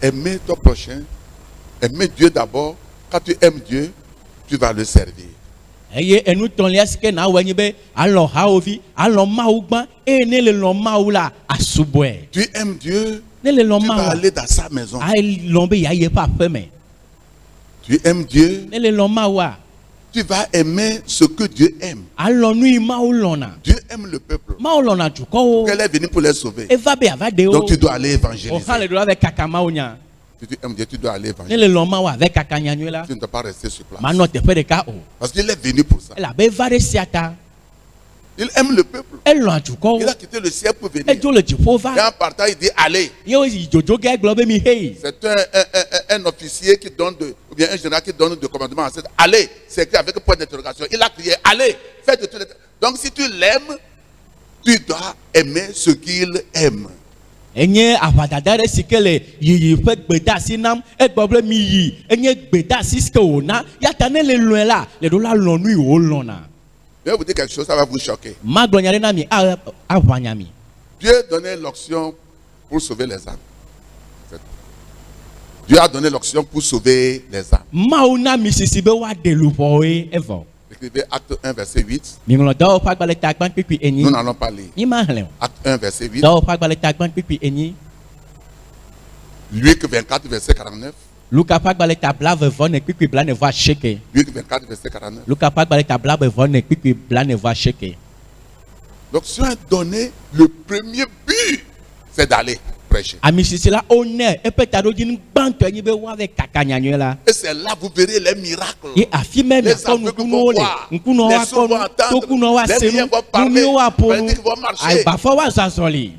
aimer ton prochain, aimer Dieu d'abord. Quand tu aimes Dieu, tu vas le servir. Eye enu tonlia sike na wenyi be alon haovi alon maugba e ne le lon maula asubwe. Tu aimes Dieu, Ne le lon tu vas maula. aller dans sa maison. Ai lombe ya ye pa feme. Tu aimes Dieu, Ne le lon mawa. tu vas aimer ce que Dieu aime. Alon nui maulona. Dieu aime le peuple. Maulona juko. Elle est venue pour les sauver. Eva be avade Donc o. tu dois aller O évangéliser. hale do avec kakamaonya. Si tu aimes Dieu, tu dois aller Ne évangéliser. le lon mawa avec kakanyanyela. Tu ne dois pas rester sur place. Mano te fere ka o. Parce qu'il est venu pour ça. Elle a be vare siata. Il aime le peuple. Elle lon juko. Il a quitté le ciel pour venir. E jo le jipova. Et en partant, il dit allez. Yo jojo ge globe mi hey. C'est un officier qui donne ou bien un général qui donne de commandement à cette. Allez, c'est écrit avec point d'interrogation. Il a crié, allez, faites de tout. Donc si tu l'aimes, tu dois aimer ce qu'il aime. Enye avadadare sikele yiyi fe gbeda sinam egboble mi yi enye gbeda siske ona yatane le loin là le do la lonu o lona. Je vais vous dire quelque chose, ça va vous choquer. Ma glonyare na mi avanyami. Dieu a donné l'option pour sauver les âmes. Dieu a donné l'option pour sauver les âmes. Mauna mi sisibe wa delu foe evo. Écrivez Acte 1, verset 8. Mi nglo do pa gbale tagban pipi enyi. Nous n'allons pas lire. Ni ma hlen. Acte 1, verset 8. Do pa gbale tagban pipi enyi. Luc 24, verset 49. Luka pa gbale tabla vevone pipi blane va sheke. Luc 24, verset 49. Luka pa gbale tabla vevone pipi blane va sheke. L'option est donnée, le premier but, c'est d'aller prêcher. Ami sisila honneur e peut ta do jin banto enyi be wa avec kakanyanyela. Et c'est là vous verrez les miracles. Et affirme Les ko aveugles nukuno vont le voir, nkuno les wa sourds ko vont entendre, to kuno wa les senu muets vont parler, numi wa les ponu paralysés vont marcher. ai ba fo wa sasoli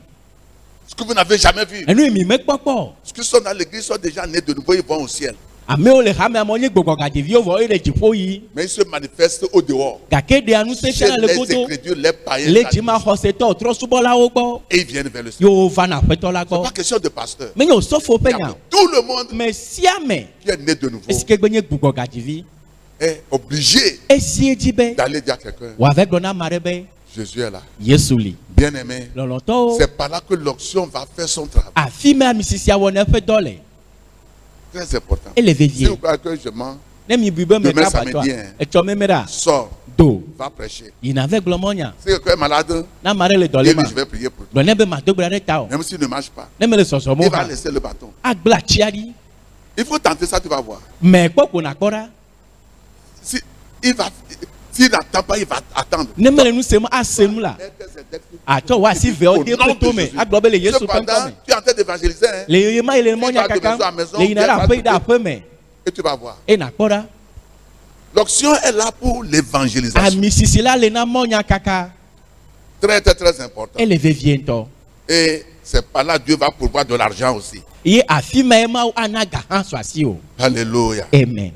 Ce que vous n'avez jamais vu. enu mi me popo Ceux qui sont dans l'église sont déjà nés de nouveau, ils vont au ciel. ame o le hame amonye gbogbo ga devi o vo ire jifo yi Mais ils se manifestent au dehors. ga kede anu se Chez shala le les godo incrédules, les païens. le jima hoseto tro subola wo gbo Et ils viennent vers le ciel. yo va na feto la C'est gbo pas question de pasteur. me yo sofo Il y a penya tout le monde me siame qui est né de nouveau esike gbenye gbogbo ga devi est obligé esi ejibe d'aller dire à quelqu'un, wa ve glona marebe Jésus est là. yesuli Bien aimé. loloto C'est par là que l'onction va faire son travail. affirme ami sisia wona fe dole Très important. ele Si vevie vous croyez que je mens, ne mi bibe me Demain, ka ça me batwa dit, hein. e cho memera sors, do va prêcher. ina ve glomonya Si quelqu'un est malade, na mare le dole ma dis-lui, je vais prier pour toi. do ne be ma do brare ta o Même s'il ne marche pas, ne me le soso mo il va ha laisser le bâton. agla chiari Il faut tenter ça, tu vas voir. me popo na kora S'il n'attend pas, il va attendre. ne me le nu semu asemu la a cho wa si ve o de poto me aglo be le yesu Cependant, pempo tu es en train d'évangéliser, hein, le ye ma ile monya kaka le ina ra pe da pe me et tu vas voir. e na kora L'onction est là pour l'évangélisation. ami sisila le na monya kaka Très, très, très important. ele veviento Et c'est par là que Dieu va pourvoir de l'argent aussi. ye affirme ma anaga han so asi o Alléluia. amen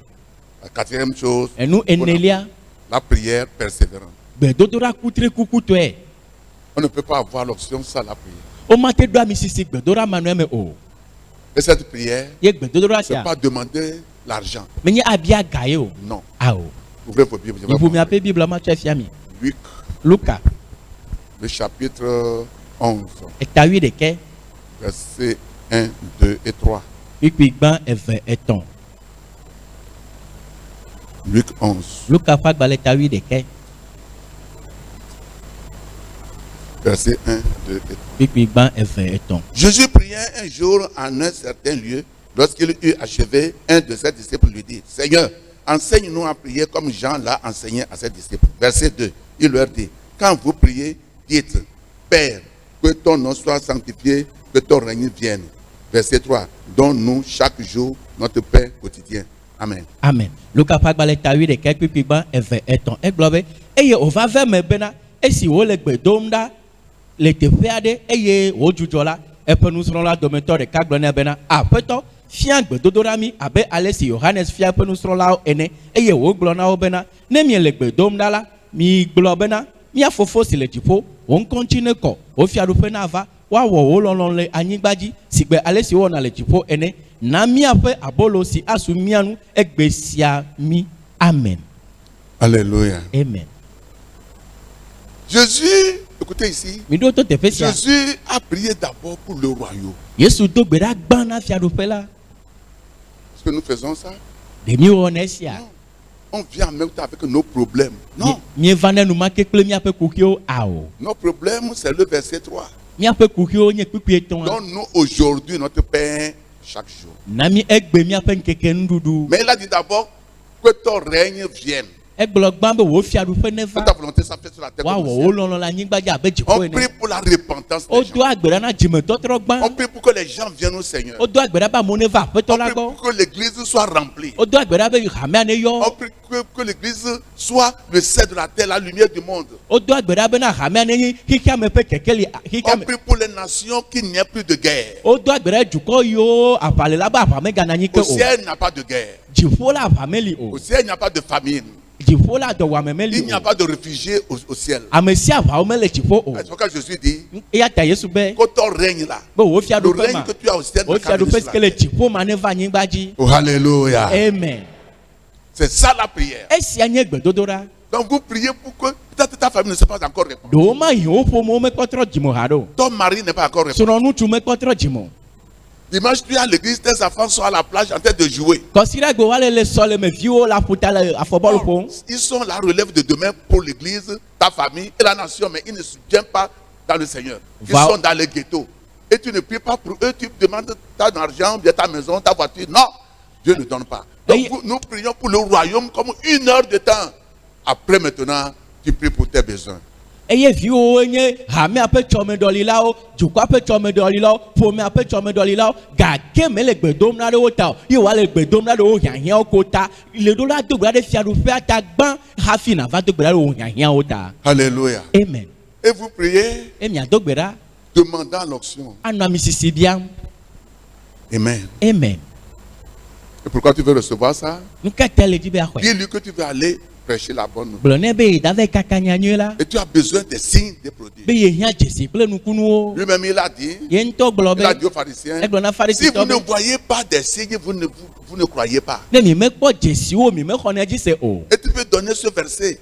La quatrième chose, enu enelia la prière persévérante. gbedodora kutre kukuto e On ne peut pas avoir l'onction sans la prière. o ma te do ami sisi gbedora manu me o Et cette prière, ye gbedodora ce n'est sia pas demander l'argent. me nye abia gaye o Non. ao Ouvrez vos Bibles. Je vais ibu mi voir. ape bible ma che fiami Luc, luka le chapitre 11, etawi de ke versets 1, 2 et 3. ikpigban eve eton Luc 11. luka fa gbale tawi de ke Versets 1, 2 et 3. ikpigban eve eton Jésus priait un jour en un certain lieu. Lorsqu'il eut achevé, un de ses disciples lui dit, Seigneur, enseigne-nous à prier comme Jean l'a enseigné à ses disciples. Verset 2, il leur dit, quand vous priez, dites, Père, que ton nom soit sanctifié, que ton règne vienne. Verset 3, donne-nous chaque jour notre pain quotidien. Amen. amen luka fa gbale tawi de ke ikpigban eve eton egblɔ be eye o va ve me bena esi wo le gbe dom ɖa le teƒe aɖe eye wo dzudzɔ la eƒe nusrɔ̃la dometɔ ɖeka gblɔ nɛ bena aƒetɔ fia gbedodoɖa mi abe ale si Yohanes fia eƒe nusrɔ̃lawo ene eye wogblɔ na wo bena ne miele gbe dom ɖa la mi gblɔ bena mia fofo si le dziƒo wo ŋkɔ ŋuti ne kɔ wo fiaɖuƒe nava woawɔ wo lɔlɔ̃ le anyigba dzi si gbe ale si wowɔna le dziƒo ene na miaƒe abolo si asu mia nu egbe sia mi amen Alléluia. amen Jésus, écoutez ici, mi ɖo to teƒe sia Jésus a prié d'abord pour le royaume. Yesu do gbe ɖa gbã na fiaɖuƒe la que nous faisons ça? Demi onesia. On vient en même temps avec nos problèmes. Non. Mie vane nu make kple miaƒe kuxiwo ao. Nos problèmes, c'est le verset 3. Miaƒe kuxiwo nye kpikpi etɔ̃. Donne-nous aujourd'hui notre pain chaque jour. Na mi egbe miaƒe ŋkeke nuɖuɖu. Mais il a dit d'abord que ton règne vienne. Egblɔ gbã be wò fiaɖuƒe neva. Que ta volonté soit faite sur la terre comme Woawɔ au wo ciel. lɔlɔ̃ le anyigba dzi abe dziƒo On ene. prie pour la repentance des Wodo gens. agbe ɖa na dzimetɔtrɔ gbã. On prie pour que les gens viennent au Seigneur. Wodo agbe ɖa be amewo neva aƒetɔ On la prie gbɔ. pour que l'église soit remplie. Wodo agbe ɖa be hamea ne On yɔ. prie que l'église soit le sel de la terre, la lumière du monde. Wodo agbe ɖa be na hamea ne nye xixea me ƒe kekeli On xixea me. prie pour les nations qu'il n'y ait plus de guerre. Wodo agbe ɖa dukɔ yiwo aʋalela be aʋa megana anyi ke Au o. ciel, il n'y a pas de guerre. Dziƒo la aʋa meli o. Au ciel, il n'y a pas de famine. Dziƒo la dɔwɔame Il meli n'y a o. pas de réfugiés au ciel. Ame sia aʋawo mele dziƒo o. C'est pourquoi Jésus dit Eya ta Yesu be que ton règne là, be wò le fiaɖuƒe règne ma. que tu as au ciel, Wò ne camine fiaɖuƒe sur si la ke le terre. dziƒo ma ne va anyigba dzi. Oh, alléluia. Amen. C'est ça la prière. Esia nye gbedodoɖa. Donc vous priez pour que peut-être ta famille ne soit pas encore répandue. Ɖewo ma yi wo ƒomewo mekɔ trɔ dzimo ha ɖo. Ton mari n'est pas encore répandu. Srɔ̃nutsu mekɔ trɔ dzimo. Dimanche, tu es à l'église, tes enfants sont à la plage en train de jouer. Kɔsiɖa gbe wale le sɔlemeviwo le aƒuta le afɔbɔlu ƒom. Ils sont la relève de demain pour l'église, ta famille et la nation, mais ils ne se tiennent pas dans le Seigneur. Ils Va- sont dans les ghettos. Et tu ne pries pas pour eux, tu demandes ton argent, bien ta maison, ta voiture. Non, Dieu ne donne pas. Donc Et- nous prions pour le royaume comme 1 heure de temps. Après maintenant, tu pries pour tes besoins. Eye viwo nye hamea ƒe tsɔmedɔlilawo, dukɔa ƒe tsɔmedɔlilawo, ƒomea ƒe tsɔmedɔlilawo, gake mele gbe dom na ɖe wo ta o. Ye wòale gbe dom na ɖe wo hiahiãwo ko ta. Le ɖo la do gbe ɖa ɖe fiaɖuƒea ta gbã hafi nava do gbe ɖa ɖe wo hiahiãwo ta. Alléluia. Amen. Et vous priez, E miado gbe ɖa demandant l'onction. anɔ amisisi biam. Amen. Amen. Et pourquoi tu veux recevoir ça? Nu ka te le dzi be axɔe? Dis-lui que tu veux aller prêcher la bonne nouvelle. Gblɔ nɛ be dave kaka nyanyuie la. Et tu as besoin des signes, des prodiges. Be yehiã dzesi kple nukunuwo. Lui-même, il a dit, Ye ŋutɔ gblɔ il a be dit aux pharisiens, egblɔ na si vous farisitɔ ne be voyez pas des signes, vous ne croyez pas. ne mi mekpɔ dzesiwo mi mexɔna dzi se o. Et tu peux donner ce verset.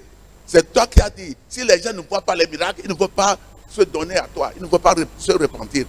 C'est toi qui as dit, si les gens ne voient pas les miracles, ils ne vont pas se donner à toi, ils ne vont pas se repentir.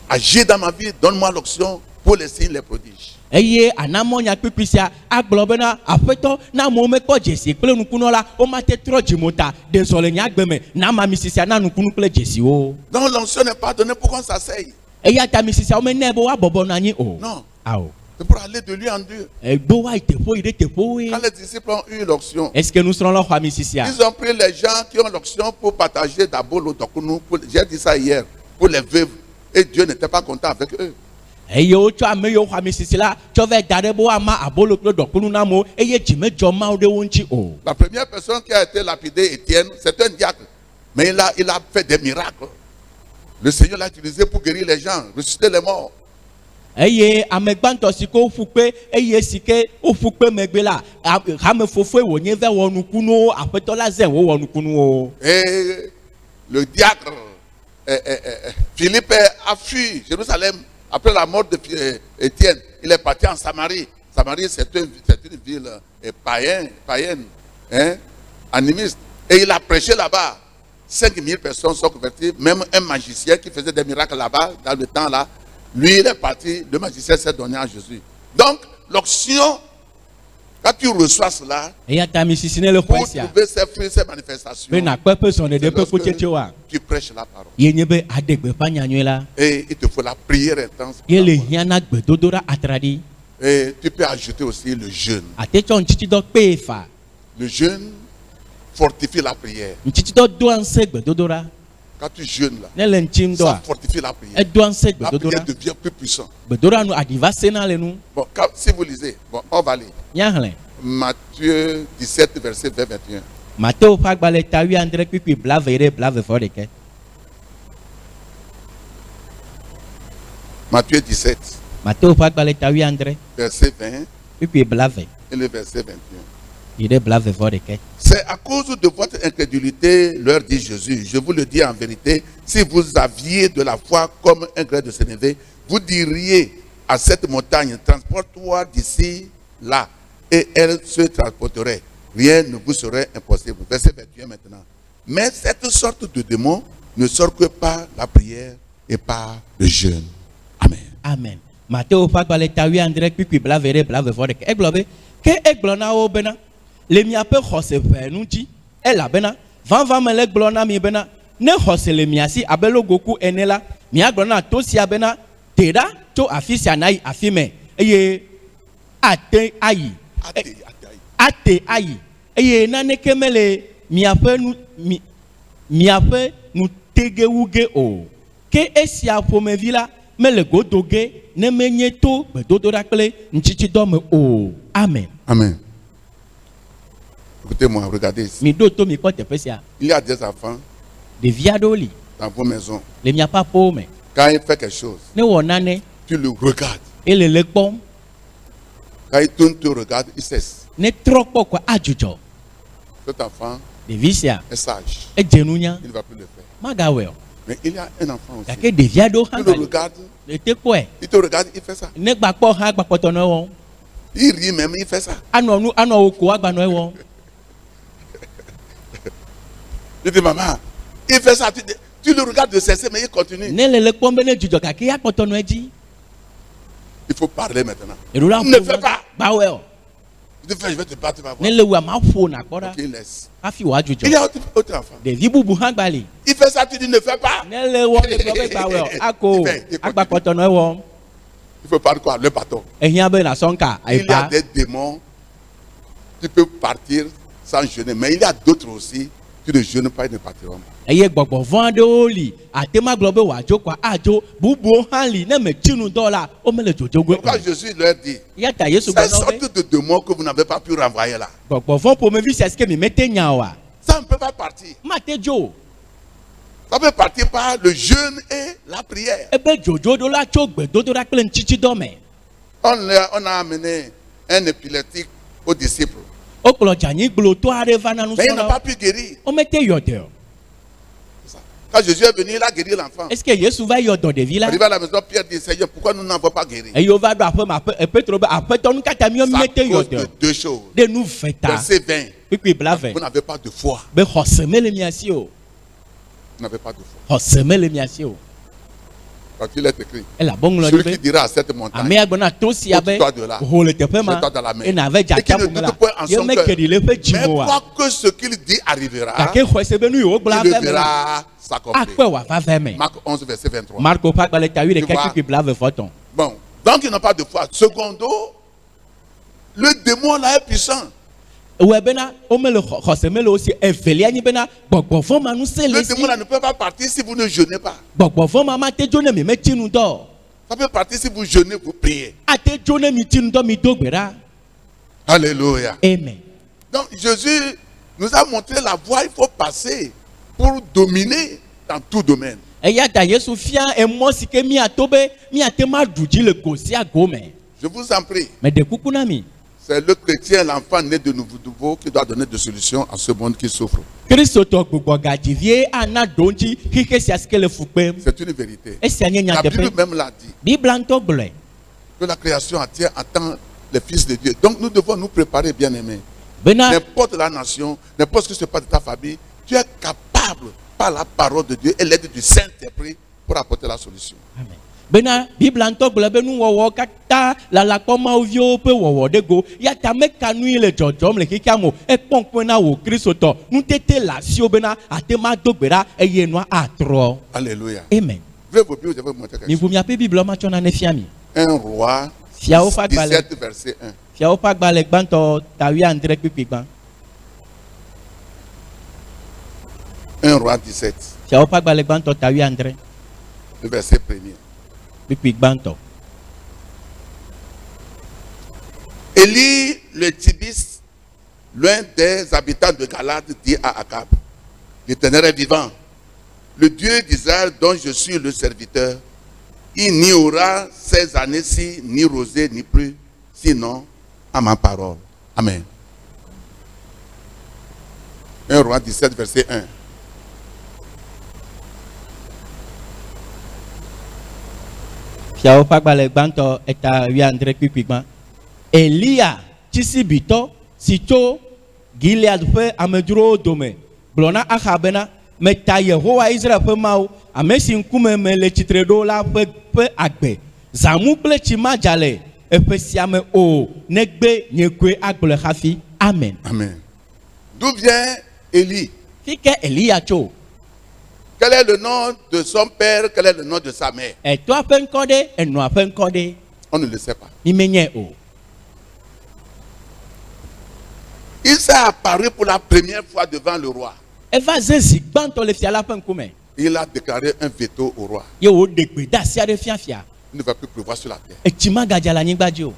Agis dans ma vie, donne-moi l'onction pour les signes, les prodiges. Eye anamɔ nyakpikpi sia agblɔ bena aƒetɔ na amewo mekpɔ dzesi kple nukunu la womate trɔ dzimo ta ɖezɔ le nye agbe me na ama misisia na nukunu kple dzesiwo. Donc l'onction n'est pas donnée pour qu'on s'asseye. Eya ta misisia womenɛ be woabɔbɔ nɔ anyi o. Non, Awo. c'est pour aller de lieu en lieu. Egbo wa yi teƒewo yi ɖe teƒewoe. Quand les disciples ont eu l'onction, Est-ce que nusrɔ̃lawo xɔ amisisia? ils ont pris les gens qui ont l'onction pour partager d'abord le dokunu. J'ai dit ça hier, pour les veuves. Et Dieu n'était pas content avec eux. Eye wotsɔ ame yiwo xɔ amisisi la tsɔ va da ɖe be woama abolo kple dɔkunu na amewo eye dzi medzɔ mawo ɖe wo ŋuti o. La première personne qui a été lapidée, Étienne, c'est un diacre. Mais il a fait des miracles. Le Seigneur l'a utilisé pour guérir les gens, ressusciter les morts. Eye ame gbãtɔ si ke woƒu kpe eye si ke woƒu kpe megbe la hame fofoe wònye va wɔ nukunuwo aƒetɔ la zɛ wòwɔ nukunuwo. Et le diacre, Philippe a fui Jérusalem après la mort de Étienne. Il est parti en Samarie. Samarie, c'est une ville païenne, hein, animiste. Et il a prêché là-bas. 5000 personnes sont converties. Même un magicien qui faisait des miracles là-bas, dans le temps là, lui, il est parti. Le magicien s'est donné à Jésus. Donc, l'onction, quand tu reçois cela, Eya ta misisi ne le pour xɔe sia trouver ces fruits, ces manifestations, be nakpɔ eƒe zɔne c'est ɖe ƒe kutsetsewoa tu prêches la parole. ye nye be aɖe gbeƒã nyanyuie la Et il te faut la prière intense. pour ye la le parole. hiã na gbedodoɖa atraɖi. Et tu peux ajouter aussi le jeûne. Ate tsɔ ŋtitidɔ kpee fa. Le jeûne fortifie la prière. Ŋtitidɔ doa ŋusẽ gbedodoɖa. Quand tu jeûnes là, Ne le ŋtsi ŋdɔa ça fortifie la prière. edoa ŋusẽ La prière gbedodoɖa. devient plus puissante. Gbedoɖa nu aɖi va sena le nu. Bon, si vous lisez, bon, on va lire. Míahlẽ Matthieu 17, verset 20-21. Mateo ƒe agbalẽ ta 19 kpikpi blave ɖe blave-vɔ-ɖeke. Matthieu 17, Mateo ƒe agbalẽ ta 19 verset 20 kpikpi blave et le verset 21. yi ɖe blave-vɔ-ɖeke. C'est à cause de votre incrédulité, leur dit Jésus. Je vous le dis en vérité, si vous aviez de la foi comme un grain de sénévé, vous diriez à cette montagne, transporte-toi d'ici là, et elle se transporterait. Rien ne vous serait impossible. Verset 21 maintenant. Mais cette sorte de démon ne sort que par la prière et par le jeûne. Amen. Amen. Matteo Pagbalé Tawi André Pipi Blavere Blavevore Eglobe, que Eglona Obena, les miape Jose Venuti, et la Bena, Van Melek Blona mi Bena, ne Jose le miasi, Abelo Goku Enela, Miaglona Tosia Bena, Teda, To Afisianai Afime, Eye Ate Ayi, Ate Ayi, Eye Nane Kemele, Miape nous tegewuge o, que esia pome vila, me le godoge, ne menyeto, me dodorakle, nchichi dome o. Amen. Amen. Écoutez-moi, regardez ici. Mi doto mi kote pesia. Il y a des enfants De viadoli, dans vos maisons. le mia pa pome. Quand il fait quelque chose, Ne wonane, tu le regardes. et le lekbom, Quand il tourne, tu regardes, il cesse. ne trokpo kwa ajujo. Cet enfant De visia, est sage. e jenunya, Il ne va plus le faire. magaweo. Mais il y a un enfant aussi. Yake de viado Tu le hangali. regardes, Le te kwe, il te regarde, il fait ça. ne bakpo ha bakpotono won. Il rit même, il fait ça. Ano oko agbano won. Je dis, maman, il fait ça. Tu le regardes de cesser, mais il continue. Ne le lekbom bene jujo kake ya kpotono eji. Il faut parler maintenant. Erula Ne fais pas. Baweo. Tu fais, je vais te battre, tu vas Ne voir. le wa ma fo na kpora. Donc, il laisse. Afi wa jujo. Il y a autre enfant. Devi bubu hangbali. Il fait ça, tu dis, ne fais pas. Ne le wo le globe baweo. Ako agba kpotono won. Il faut parler quoi? Le bâton. Ehia be na sonka Il y a aipa. des démons. Tu peux partir sans jeûner. Mais il y a d'autres aussi. Tu ne jeûnes pas, ils ne partiront pas. Eye gbogbo von de oli. Atema globe wa jo kwa ajo bubu hanli ne me tinu dola. O me le jojo gwe. Pourquoi Jésus leur dit, Yata Yesu cette gbono be. sorte de démons que vous n'avez pas pu renvoyer là, Gbogbo von po me vi c'est ce que mi mete nyawa. ça ne peut pas partir. Mate jo. Ça peut partir par le jeûne et la prière. Ebe jojo do la cho gbe dodo la kle nchichi do me. On a amené un épileptique aux disciples. Oklo janyi glo to are va na nu Mais il n'a so. pas pu guérir. O mete yodo. C'est ça. Quand Jésus est venu, il a guéri l'enfant. Est-ce que Yesu va yodo de vila? Arrivé à la maison, Pierre dit, Seigneur, pourquoi nous n'avons pas guéri? Eyo va do ape ma Petro be ape to nu kata mi o C'est à mete cause yodo. de deux choses. De nou feta. Verset 20. Pipi blave. Vous n'avez pas de foi. Be hoseme le miasi o. Vous n'avez pas de foi. Hoseme le miasi o. Quand il est écrit, E la bon lo celui qui be. dira à cette montagne, Ame agbona to si abe. ôte-toi de là. Ho le tepe ma. Jette-toi dans la mer. E na ve Et ja qu'il ne tapu la. doute point en Ye son me cœur. kedi le fe Mais jimoa. quoi que ce qu'il dit arrivera, Kake hose be nu yo gbola il le fe me. verra s'accomplir. Akwe wa va ve me. Marc 11, verset 23. Marco pa gbale tawi de Tu vois? pipi blave foton. Bon, donc ils n'ont pas de foi. Secondo, le démon là est puissant. We bena o me le hoseme le aussi evelia ni bena gbogbo von ma nu se Le le si. démon là ne peut pas partir si vous ne jeûnez pas. Gbogbo von ma te jo ne mi me tinu do. Ça peut partir si vous jeûnez, vous priez. Ate jo ne mi tinu do mi do gbera. Alléluia. Amen. Donc Jésus nous a montré la voie, il faut passer pour dominer dans tout domaine. Eya ta Yesu fia emo sike mi atobe mi atema duji le gosi agome. Je vous en prie. Mais de kuku na mi. C'est le chrétien, l'enfant né de nouveau, qui doit donner des solutions à ce monde qui souffre. Kristo to gbogbo gadivie ana donji kike si aske le fukpe. C'est une vérité. Esi anye nya La tepe. Bible même l'a dit, Biblanto gble. que la création entière attend les fils de Dieu. Donc nous devons nous préparer, bien aimés. Bena N'importe la nation, n'importe ce qui se passe de ta famille, tu es capable, par la parole de Dieu et l'aide du Saint-Esprit, pour apporter la solution. Amen. Bena Biblanto gble be nu wowo kata la la koma ovio pe wowo de go ya ta me kanui le jojom le kika mo e ponkwe na wo Kristo to nu tete la si obena atema dogbera eye no atro. Alléluia. Amen. Ouvrez vos Bibles, je vais vous montrer quelque Mi chose. vous mi ape Bible ma chona ne fiami. 1 Roi Fiao fa gbale. 17, verset 1. Fiao pa gbale gbanto tawi andre pipi gban. 1 Roi 17, Fiao pa gbale gbanto tawi andre le verset 1er. pipi gbanto. Élie le Tibis, l'un des habitants de Galade, dit à Akab, l'Éternel est vivant, le Dieu d'Israël dont je suis le serviteur, il n'y aura ces années-ci ni rosée ni pluie, sinon à ma parole. Amen. 1 Roi 17, verset 1. Fiao pa gbale gbanto eta wi andre pipi gban. Elia tisibito sito Gilead fe amedro dome. Blona achabena meta Yehowa Israel fe mau amesi nkume me le chitredo la fe agbe. Zamu kple tsi ma dza le eƒe sia me o negbe nye koe agblɔ hafi. Amen. Amen. D'où vient Élie? Fi ke Elia tso. Quel est le nom de son père? Quel est le nom de sa mère? Etɔa ƒe ŋkɔ ɖe, enɔa ƒe ŋkɔ ɖe. On ne le sait pas. Mi menye o. Il s'est apparu pour la première fois devant le roi. Eva ze zi gbãtɔ le fia la ƒe ŋkume. Il a déclaré un veto au roi. Ye woɖe gbe de asi aɖe fiafia. Il ne va plus pleuvoir sur la terre. Etsi magadza le anyigba dzi o.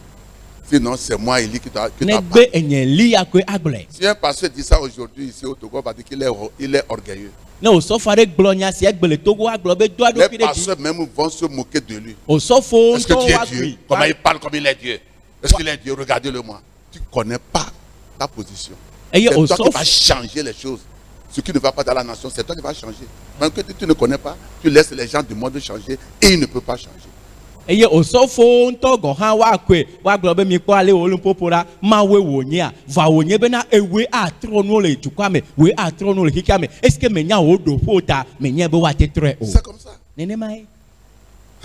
Sinon, c'est moi, Élie, qui t'a Negbe parlé. enye Elia koe agblɔe. Si un pasteur dit ça aujourd'hui ici au Togo, on va dire qu'il est orgueilleux. Ne osɔfo aɖe gblɔ nya si egbe le Togo agblɔ be do Les aɖokui ɖe dzi. pasteurs même vont se moquer de lui. Osɔfo Est-ce que ŋutɔ tu es woagui. Dieu? Comment il parle comme il est Dieu? Est-ce qu'il est Dieu? Regardez-le moi. Tu ne connais pas ta position. Eye C'est toi qui osɔfo vas changer les choses. Ce qui ne va pas dans la nation, c'est toi qui vas changer. Même que tu ne connais pas, tu laisses les gens du monde changer et ils ne peuvent pas changer. eye osɔfo ŋutɔ gɔ hã woakoe woagblɔ be mikpɔ ale wo nuƒoƒo ɖa mawoe wònyea va wònye bena ewoe atrɔ nuwo le dukɔa me woe atrɔ nuwo le xixea me esike menya wo ɖoƒo ta menye be woate trɔe o C'est comme ça. nenema ye.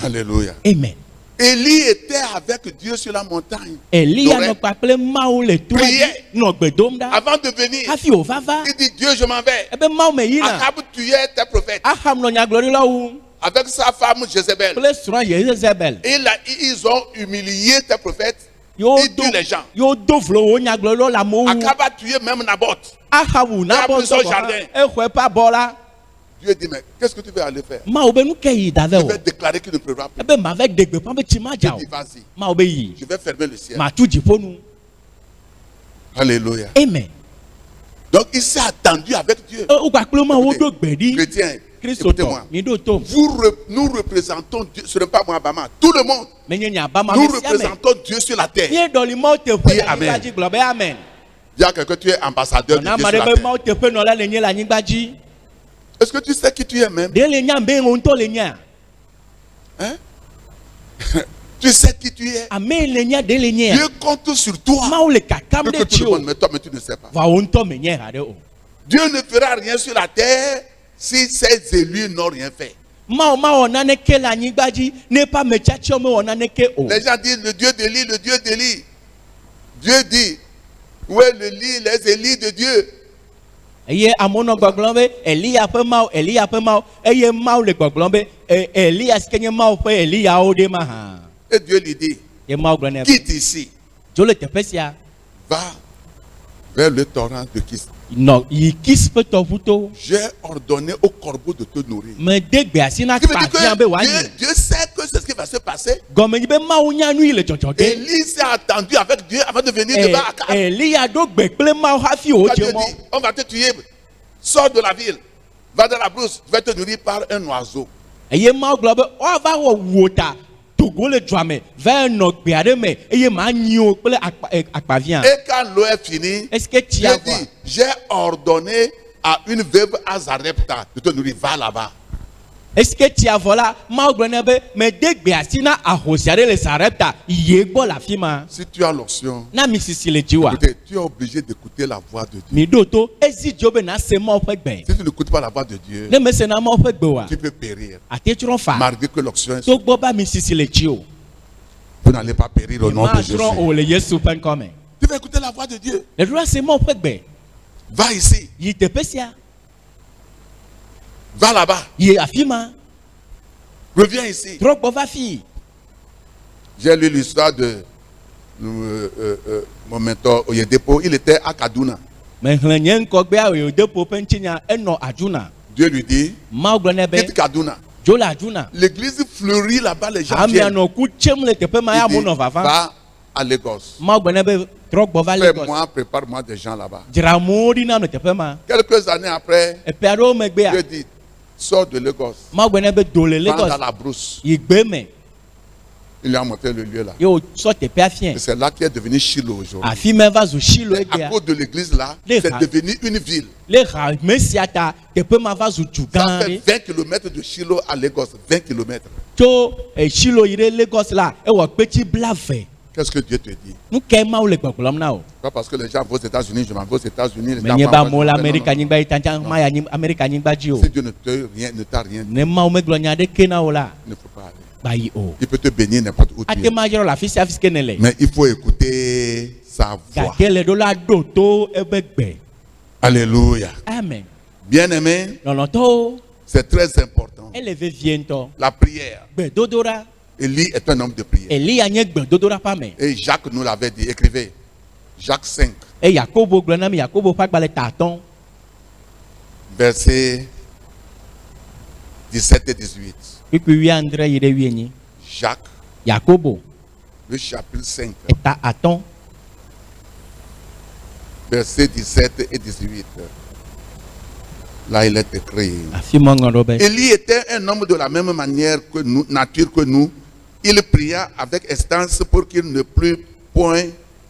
Alléluia. Amen. Élie était avec Dieu sur la montagne. Elia Doré. nɔ kpakple mawu le toa dzi Priez. nɔ gbe dom ɖa Avant de venir, hafi wòvava il dit Dieu, je m'en vais. ebe mawu me yina Akab tuait tes prophètes Aham nɔ nyagblɔɖilawo wu avec sa femme Jézabel. kple srɔ̃ Yezebel Ils ont humilié tes prophètes. yewo Il tue les gens. do vlo wo nyagblɔɖilawo le amewo wu. Akab a tué même Naboth. Ahabu nabɔ son ŋutɔ gɔ hã jardin. exɔ eƒe abɔ la. Dieu dit, mais qu'est-ce que tu veux aller faire? Mawu be nu ke yi da ve Je o vais déclarer qu'il ne pleuvra plus. ebe mave de gbeƒã be tsi ma Dieu dza o dit, vas-y, Mawu be yi je vais fermer le ciel. matu dziƒo nu. Alléluia. Amen. Donc il s'est attendu avec Dieu. Wo kpakple mawu woɖo gbe ɖi Chrétiens, kristotɔ écoutez-moi. mi ɖo tom Nous représentons Dieu. Ce n'est pas moi, Abama. Tout le monde. menye nye abama Nous me sia me représentons Dieu sur la terre. míeɖɔli mawu teƒe Dis le amen. anyigba dzi gblɔ be amen. Dis à quelqu'un, tu es ambassadeur de Nɔna Dieu ame sur ɖe la be terre. mawu teƒe nɔla le nye le anyigba dzi Est-ce que tu sais qui tu es même? ɖe le nya be ŋo ŋutɔ le nya Hein? Tu sais qui tu es? ame le nya ɖe le nya Dieu compte sur toi. mawu le kakam Que ɖe tout tsi le o monde, mais toi, mais tu ne sais pas. va wo ŋutɔ menye ha ɖe o. Dieu ne fera rien sur la terre si ses élus n'ont rien fait. Mawu mawɔ naneke le anyigba dzi ne eƒe ame tsiatsiwo mewɔ naneke o. Les gens disent le Dieu d'Élie, le Dieu d'Élie. Dieu dit, où est le lit, les Élis de Dieu? Eye amewo nɔ gbɔgblɔm be Elia ƒe mawu Elia ƒe mawu eye mawu le gbɔgblɔm be Elia si ke nye mawu ƒe Eliyawo ɖe ma hã. Et Dieu lui dit, Ye mawu gblɔ nɛ be quitte ici, dzo le teƒe sia va vers le torrent de Kis. nɔ yi Kis ƒe tɔʋu to. J'ai ordonné au corbeau de te nourrir. Me de gbe asi na Ce qui veut dire kpaviã be que wòanyi. Dieu sait que c'est ce qui va se passer. Gɔme nyi be mawu nya nu yi le dzɔdzɔ ge. Élie s'est attendu avec Dieu avant de venir devant Akab. Elia ɖo gbe kple mawu hafi Quand wòdze Dieu mɔ. dit, on va te tuer. Sors de la ville. Va dans la brousse. Je vais te nourrir par un oiseau. Eye mawu gblɔ be woava wɔ wò ta togo le dua me va nɔ gbe aɖe me eye ma nyi wo kple akpaviã. Et quand l'eau est finie, Est-ce que tu Dieu as dit, j'ai ordonné à une veuve à Zarepta de te nourrir. Va là-bas. Est-ce que tu as voilà mawu gblɔ nɛ be me de gbe asi na ahosi aɖe le Sarepta ye gbɔ le afi ma. Si tu as l'option, Na mi sisi le dzi wa. écoutez, tu es obligé d'écouter la voix de Dieu. Mi ɖo to ezi dzo be na se mawu ƒe gbe. Si tu n'écoutes pas la voix de Dieu, Ne me se na mawu ƒe gbe wa tu peux périr. ate trɔ fa. Malgré que l'option est... Togbɔ ba mi sisi le dzi o. Vous n'allez pas périr au nom Ma de Jésus. trɔ o le Yesu ƒe ŋkɔ me. Tu vas écouter la voix de Dieu. Le ɖo se mawu ƒe gbe. Va ici. Yi teƒe sia. Va là-bas. Yi afi ma. Reviens ici. Trɔ gbɔ va fi. J'ai lu l'histoire de mon mentor Oyedepo. Il était à Kaduna. Me xlẽ nye ŋkɔgbea Oyedepo ƒe ŋutinya enɔ Adzuna. Dieu lui dit, Mawu gblɔ nɛ be quitte Kaduna. dzo le Adzuna. L'église fleurit là-bas, les gens Amea viennent. nɔ ku tsem le teƒe ma ya Il dit, amewo nɔ vava. va à Lagos. Mawu gblɔ nɛ be trɔ gbɔ va Lagos. Fais-moi, prépare-moi des gens là-bas. Dzra amewo ɖi na le teƒe ma. Quelques années après, Eƒe aɖewo megbea Dieu dit, sors de Lagos. Mawu gblɔ nɛ be do le Va dans Lagos la brousse. yi gbe me Il lui a montré le lieu là. ye wòsɔ teƒea fiɛ. Et c'est là qu'il est devenu Shiloh aujourd'hui. Afi me va zu Shilo Et à egbea. cause de l'église là, Les c'est gars. devenu une ville. Le hame sia ta teƒe ma va zu du Ça gã fait ɖe. 20 km de Shiloh à Lagos. 20 km. Tso Shilo yi ɖe Lagos la ewɔ kpetsi blave. Qu'est-ce que Dieu te dit? Nu ke mawu le gbɔgblɔm na o. Pas parce que les gens vont aux États-Unis, je m'en vais aux États-Unis. les gens Menye vont be en amewo le France. Amerika Non, non, nyigba yi tantsa ma ya Amerika nyigba dzi o. non. Si Dieu ne t'a rien dit, Ne mawu megblɔ nya ɖeke na o la il ne faut pas aller. bayi o. Il peut te bénir n'importe où tu es. Atema yoro la fisia fiske nele. Mais il faut écouter sa voix. Gakele do la doto ebegbe. Alléluia. Amen. Bien-aimé, Lolonto c'est très important. eleve viento. La prière. Gbe dodora. Élie est un homme de prière. Eli anye gbe dodora pa me. Et Jacques nous l'avait dit. Écrivez. Jacques 5, E Yakobo gblona mi Yakobo pa gbale taton. versets 17 et 18. Pipi wi andre yire wi enyi. Jacques, Yakobo le chapitre 5, eta aton. versets 17 et 18. Là, il est écrit. Afi mo ngoro be. Élie était un homme de la même manière que nous, nature que nous. Il pria avec instance pour qu'il ne plût point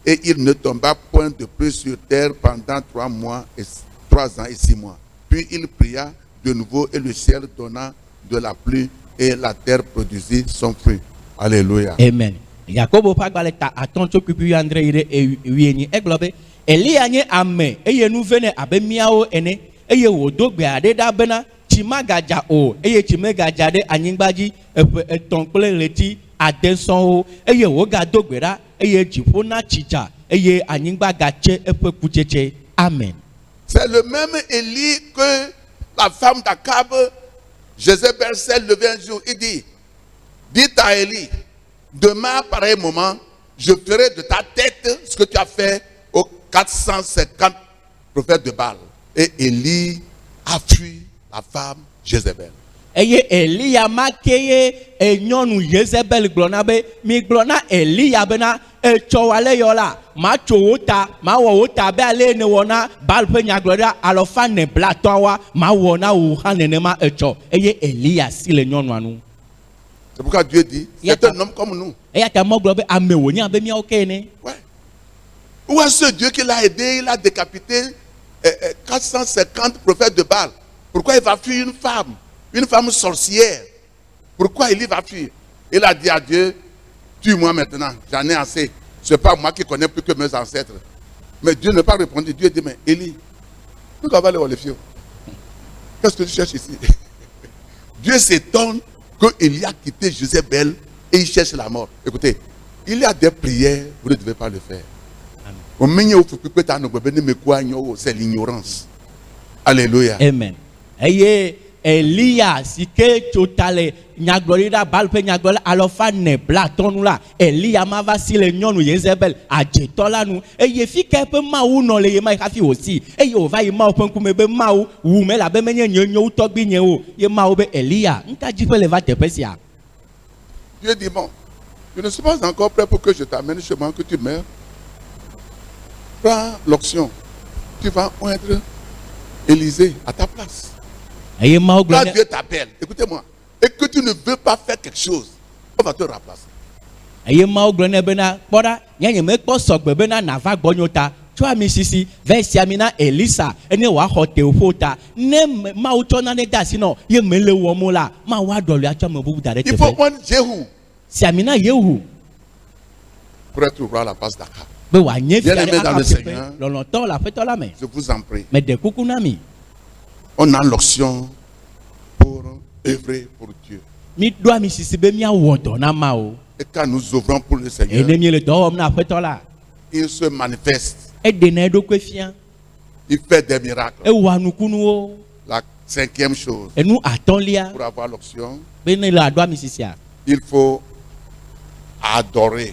et il ne tomba point de pluie sur terre pendant 3 mois et 3 ans et 6 mois. Puis il pria de nouveau et le ciel donna de la pluie et la terre produisit son fruit. Alléluia. Amen. Yakobo pa gbale ta aton tso pipi wi andre yire wi enyi. E glo be Eli anye ame eye nu vene abe miawo ene. Eye wo do gbe ade da bena chima gaja o eye chime gaja de anyingbaji eton kple leti adenson o eye wo ga do gbe da eye jipo na chija eye anyingba gache epe kucheche. Amen. C'est le même Élie que la femme d'Akab, Jézabel, s'est levée un jour. Il dit, dites à Élie, demain à pareil moment, je ferai de ta tête ce que tu as fait aux 450 prophètes de Baal. Et Élie a fui la femme Jézabel. Eye Elia makeye enyonu Jezebel glona be mi glona Elia bena etso wale yola ma tso wota ma wo wota be ale ne wona balpe nyagloda alofa ne blatowa ma wona wo hanenema etso eye Elia si le nyonu anu. C'est pourquoi Dieu dit, c'est un homme comme nous. Eya ta mo glo be amewo ni abe mi okene. Ouais. Où est ce Dieu qui l'a aidé? Il a décapité 450 prophètes de Baal. Pourquoi il va fuir une femme sorcière? Pourquoi il va fuir? Il a dit à Dieu, tue-moi maintenant, j'en ai assez. Ce n'est pas moi qui connais plus que mes ancêtres. Mais Dieu n'a pas répondu. Dieu dit, mais Élie, pourquoi va les filles? Qu'est-ce que tu cherches ici? Dieu s'étonne que Élie a quitté Jézabel et il cherche la mort. Écoutez, il y a des prières, vous ne devez pas le faire. C'est l'ignorance. Alléluia. Amen. Eye Elia sike chotale nyaglorida balpe nyagol alofa ne blaton la Elia ma va si le nyonu Jezebel ajetola nu eye fike pe ma wu no le ma kafi aussi eye o va ye ma o penku me be ma wu me la be menye nyonyo utogbi nye o ye ma o be Elia nka jipe le va te pesia. Dieu dit bon, je ne suis pas encore prêt pour que je t'amène chez moi que tu meurs. Prends l'onction. Tu vas oindre Élisée à ta place. Quand Dieu t'appelle, écoutez-moi, et que tu ne veux pas faire quelque chose, on va te remplacer. Eye mawo gblɔ ne bena kpɔɖa nyanye mekpɔ sɔgbe bena nava gbɔnyo ta tso ami sisi vɛsia mi na Elisa ene wòaxɔ teƒo ta ne mawo tsɔ nane de asi nɔ ye mele wɔm o la mawo aɖɔli atsɔ ame bubu da ɖe Il faut teƒe prendre Jéhu siami na Yehu pour être roi à la place d'Akab. be wòanye fia Bien-aimé ɖe dans le Akab Seigneur. teƒe lɔlɔtɔ le aƒetɔ la me Je vous en prie. mede kuku na mi On a l'onction pour œuvrer pour Dieu. mi ɖo ami sisi be miawɔ dɔ na Mawu Et quand nous ouvrons pour le Seigneur, ene mi le dɔ wɔm na aƒetɔ la il se manifeste. eɖena eɖokui fia Il fait des miracles. ewɔa nukunuwo La 5e chose, enu atɔ̃lia pour avoir l'onction, be ne le aɖo ami sisia il faut adorer.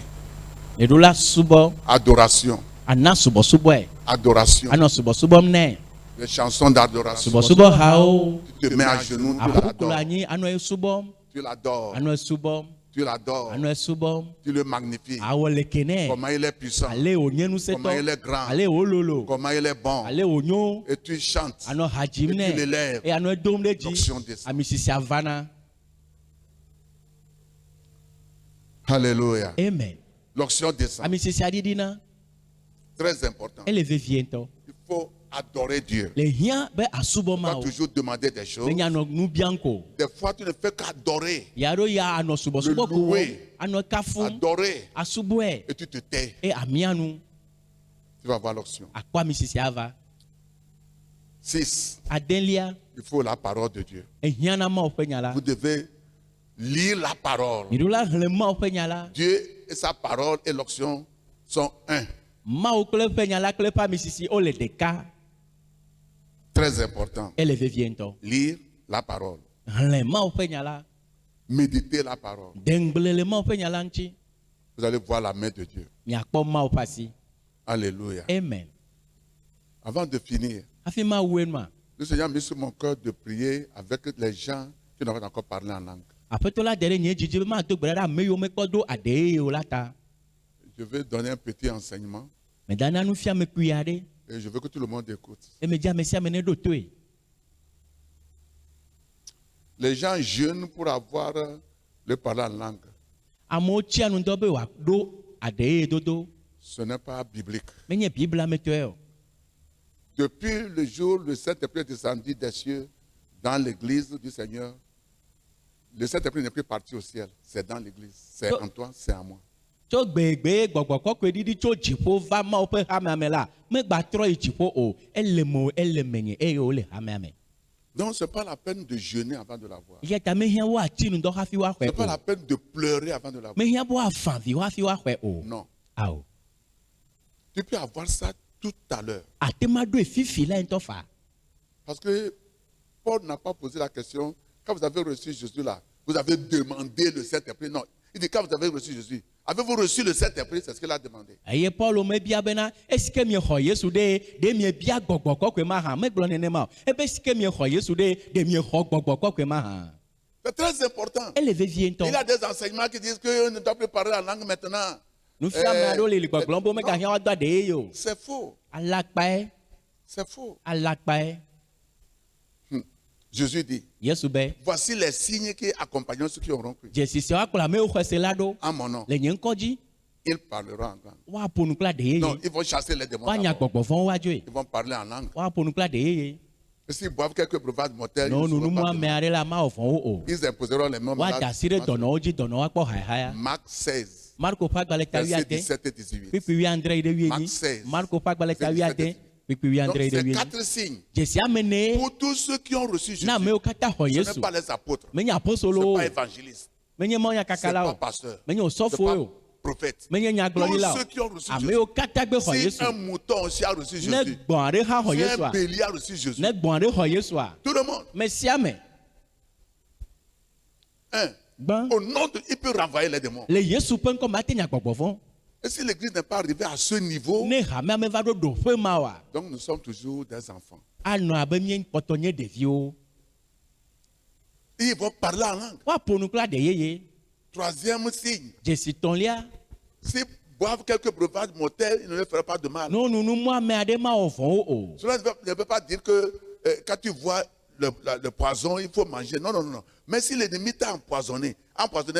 eɖo la subɔ Adoration. ana subɔsubɔe Adoration. anɔ subɔsubɔm nɛ. Les chansons d'adoration. Subɔsubɔ hawo Tu te mets à genoux, tu akoko le l'adores. anyi anɔ esubɔm Tu l'adores. anɔ esubɔm Tu l'adores. anɔ esubɔm Tu le magnifies. awɔ le kenɛ Comment il est puissant. ale wònye Comment il nusetɔ est grand. ale wòlolo Comment il est bon. ale wònyo Et tu chantes. anɔ ha dzim Et tu nɛ l'élèves. eye anɔ edom ɖe dzi L'onction descend. ami sisi avana Alléluia. amen L'onction descend. ami sisi adidina Très important. ele vevie ŋutɔ Il faut adorer Dieu. le hiã be asubɔ Tu vas Mawu toujours demander des choses. be nyanɔ nu biã ko Des fois, tu ne fais qu'adorer. yaɖo ya anɔ subɔsubɔ ko Le wɔm louer. anɔ kafum Adorer. asubɔe Et tu te tais. eye amianu Tu vas avoir l'onction. akpɔ ami sisi ava 6. adelia Il faut la parole de Dieu. ehiã na Mawu ƒe nya la. Vous devez Lire la parole. miɖula hlẽ Mawu ƒe nya la. Dieu et sa parole et l'onction sont un. Mawu kple eƒe nya la kple eƒe amisisi wole ɖeka. Très important. Ele vevie ŋutɔ. Lire la parole. Hlẽ Mawu ƒe nya la. Méditer la parole. Dengble le Mawu ƒe nya la ŋuti. Vous allez voir la main de Dieu. Miakpɔ Mawu ƒe asi. Alléluia. Amen. Avant de finir, Hafi Mawu enua. le Seigneur a mis sur mon cœur de prier avec les gens qui n'ont pas encore parlé en langue. Aƒetɔ la de ɖe nye dzidzi be mado gbe ɖa ɖe ame yiwo mekpɔ do aɖe o la ta. Je vais donner un petit enseignement Medana nufiame kpui aɖe. et je veux que tout le monde écoute. Emedzi ame sia ame ne ɖo toe. Les gens jeûnent pour avoir le parler en langue. Amewo tsia nu dɔ be wòaɖo aɖe dodo. Ce n'est pas biblique. Menye Bibla metɔe o. Depuis le jour où le Saint-Esprit est descendu des cieux dans l'église du Seigneur, le Saint-Esprit n'est plus parti au ciel. C'est dans l'église. C'est en toi, c'est en moi. Tso gbegbe gbɔgbɔ kɔkɔe ɖiɖi tso dziƒo va Mawu ƒe hamea me la megba trɔ yi dziƒo o. Ele mo ele menye eye wole hamea me. Donc, ce n'est pas la peine de jeûner avant de l'avoir. Eya ta mehiã woatsi nu dɔ hafi Ce woaxɔe n'est pas la o. peine de pleurer avant de l'avoir. Mehiã be woafa vi hafi woaxɔe o. Non. Ao. Tu peux avoir ça tout à l'heure. Ate ma ɖoe fifi la ŋutɔ fa. Parce que Paul n'a pas posé la question. Quand vous avez reçu Jésus là, vous avez demandé le Saint-Esprit. Non. Il dit quand vous avez reçu Jésus, avez-vous reçu le Saint-Esprit? C'est ce qu'il a demandé. Eye Paulo mebia bena esike miexɔ Yesu ɖe miebia gbɔgbɔ kɔkɔe ma hã megblɔ nenema o. Ebe esike miexɔ Yesu ɖe miexɔ gbɔgbɔ kɔkɔe ma hã. C'est très important. Ele vevie Il y ŋutɔ. a des enseignements qui disent qu'on ne doit plus parler la langue maintenant. Nufiame aɖewo le gbɔgblɔm be megahiã woado aɖe ye o. C'est faux. Alakpae, C'est faux. alakpae. Jésus dit, Yesu be voici les signes qui accompagneront ceux qui auront cru. dzesi siawo akplɔ amewo xɔ se la ɖo En mon nom, le nye ŋkɔ dzi. ils parleront en langue. Woaƒo nu kple aɖe yeye. Non, ils vont chasser les démons. Woanya d'abord. gbɔgbɔ vɔ̃wo woadzoe. Ils vont parler en langue. Woaƒo nu kple aɖe yeye. Et s'ils boivent quelques breuvages mortels, No ils ne seront nunumu pas ame démons. aɖe la mawɔ vɔ̃wo o. Ils imposeront les mêmes Woada asi ɖe dɔnɔwo dzi dɔnɔwo akpɔ hayahaya. Marc 16, Marko ƒe agbalẽ ta verset 17. 17 et 18. Kpikpi 18 yi ɖe Mark 18. 16. Marko ƒe agbalẽ ta 18. Kpikpi Donc, 18 yi c'est ɖe 18. 4 signes Dzesi ame ne pour tous ceux qui ont reçu Jésus. na amewo katã xɔ Ce Yesu. n'est pas les apôtres, Menye ce n'est apostolowo pas o. évangélistes, Menye ce mawunyakakala n'est o. pas pasteurs, Menye ce n'est osɔfowo pas o. prophètes. Menye nyagblɔɖila Tous ceux o. qui ont reçu Amewo katã gbe xɔ Si Yesu. un mouton aussi a reçu Ne Jésus, gbɔ̃ aɖe hã xɔ si Yesua. un bélier a reçu Jésus, Ne gbɔ̃ aɖe xɔ Yesua. tout le monde, Me sia me. Gbã. au nom de, il peut renvoyer les démons. Le Yesu ƒe ŋkɔ me ate nya gbɔgbɔ vɔ̃. Et si l'église n'est pas arrivée à ce niveau, Ne hamea me va ɖo ɖoƒe ma oa. donc nous sommes toujours des enfants. Anɔ abe mie kpɔtɔ nye ɖeviwo. Ils vont parler en langue. Woaƒo nu kple aɖe yeye. Troisième signe, Dzesitɔ̃lia. s'ils boivent quelques breuvages mortels, ils ne leur feront pas de mal. No nunumu ame aɖe mawɔ vɔ̃wo o. Cela ne veut pas dire que quand tu vois le poison, il faut manger. Non, non, non, non. Mais si l'ennemi t'a empoisonné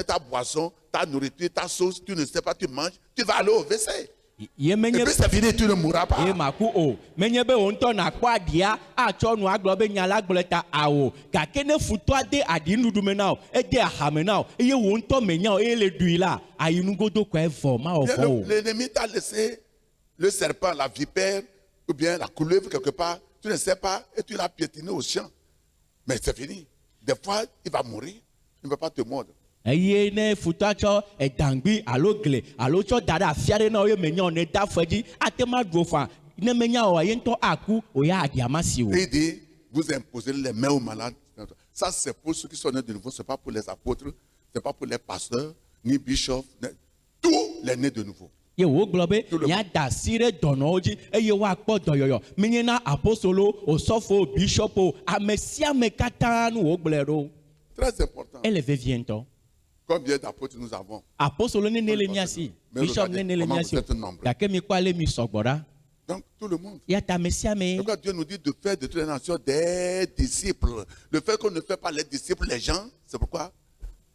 ta boisson, ta nourriture, ta sauce, tu ne sais pas, tu manges, tu vas aller au WC. Ye Et menye puis c'est fini, tu ne mourras pas. ye maku o. Menye be wo ŋutɔ nakpɔ aɖia atsɔ nu agblɔ be nya la gblɔ ta awo. Gake ne futɔa de aɖi nuɖuɖu me na o, ede aha me na o, eye wo ŋutɔ menya o, eye le ɖui la, ayi nugodo kɔe vɔ mawɔ Bien, vɔ o. L'ennemi t'a laissé le serpent, la vipère, ou bien la couleuvre quelque part. Tu ne sais pas et tu l'as piétiné au champ. Mais c'est fini. Des fois, il va mourir. Il ne va pas te mordre. Eye ne futɔa tsɔ edangbi alo gle alo tsɔ da ɖe afi aɖe na o ye menya o ne da afɔ dzi ate ma ɖu fa ne menya o ye ŋutɔ aku o ya aɖia ma si o. Et il dit, vous imposez les mains aux malades. Ça, c'est pour ceux qui sont nés de nouveau. Ce n'est pas pour les apôtres. Ce n'est pas pour les pasteurs, ni bishops. Tous les nés de nouveau. Ye wogblɔ be Tout le miada asi ɖe dɔnɔwo dzi eye woakpɔ dɔyɔyɔ menye na apostolo osɔfo bishɔpo ame sia ame katã nu wogblɔe ɖo. Très important. Ele vevie ŋutɔ. Combien d'apôtres nous avons? Apostolo nene le mia si Mais bishɔp regardez nene le comment mia vous si o êtes nombreux. gake mi kɔ ale mi sɔgbɔ ɖa. Donc, tout le monde. Ya ta ame sia ame Pourquoi Dieu nous dit de faire de toutes les nations des disciples? Le fait qu'on ne fait pas les disciples, les gens, c'est pourquoi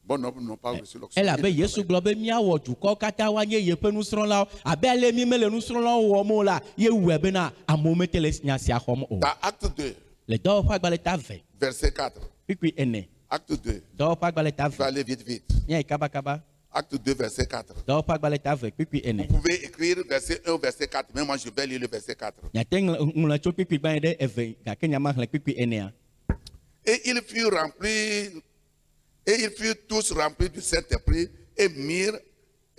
bon nombre n'ont pas reçu l'onction. ele abe Yesu gblɔ be miawɔ dukɔwo katã woanye yeƒe nusrɔ̃lawo abe ale mi mele nusrɔ̃lawo wɔm o la ye wue bena amewo mete le nya sia xɔm o. Dans Acte 2, Le dɔwɔƒe agbalẽ ta ve verset 4. kpikpi ene Acte 2. dɔwɔƒe agbalẽ ta Je vais ve aller vite, vite. nyayi kabakaba Acte 2, verset 4. dɔwɔƒe agbalẽ ta ve kpikpi ene. Vous pouvez écrire verset 1 au verset 4. Mais moi, je vais lire le verset 4. Nyate ŋlɔ tso kpikpi gbãe ɖe eve gake nyama xlẽ kpikpi enea. Et il fut rempli Et ils furent tous remplis du Saint-Esprit et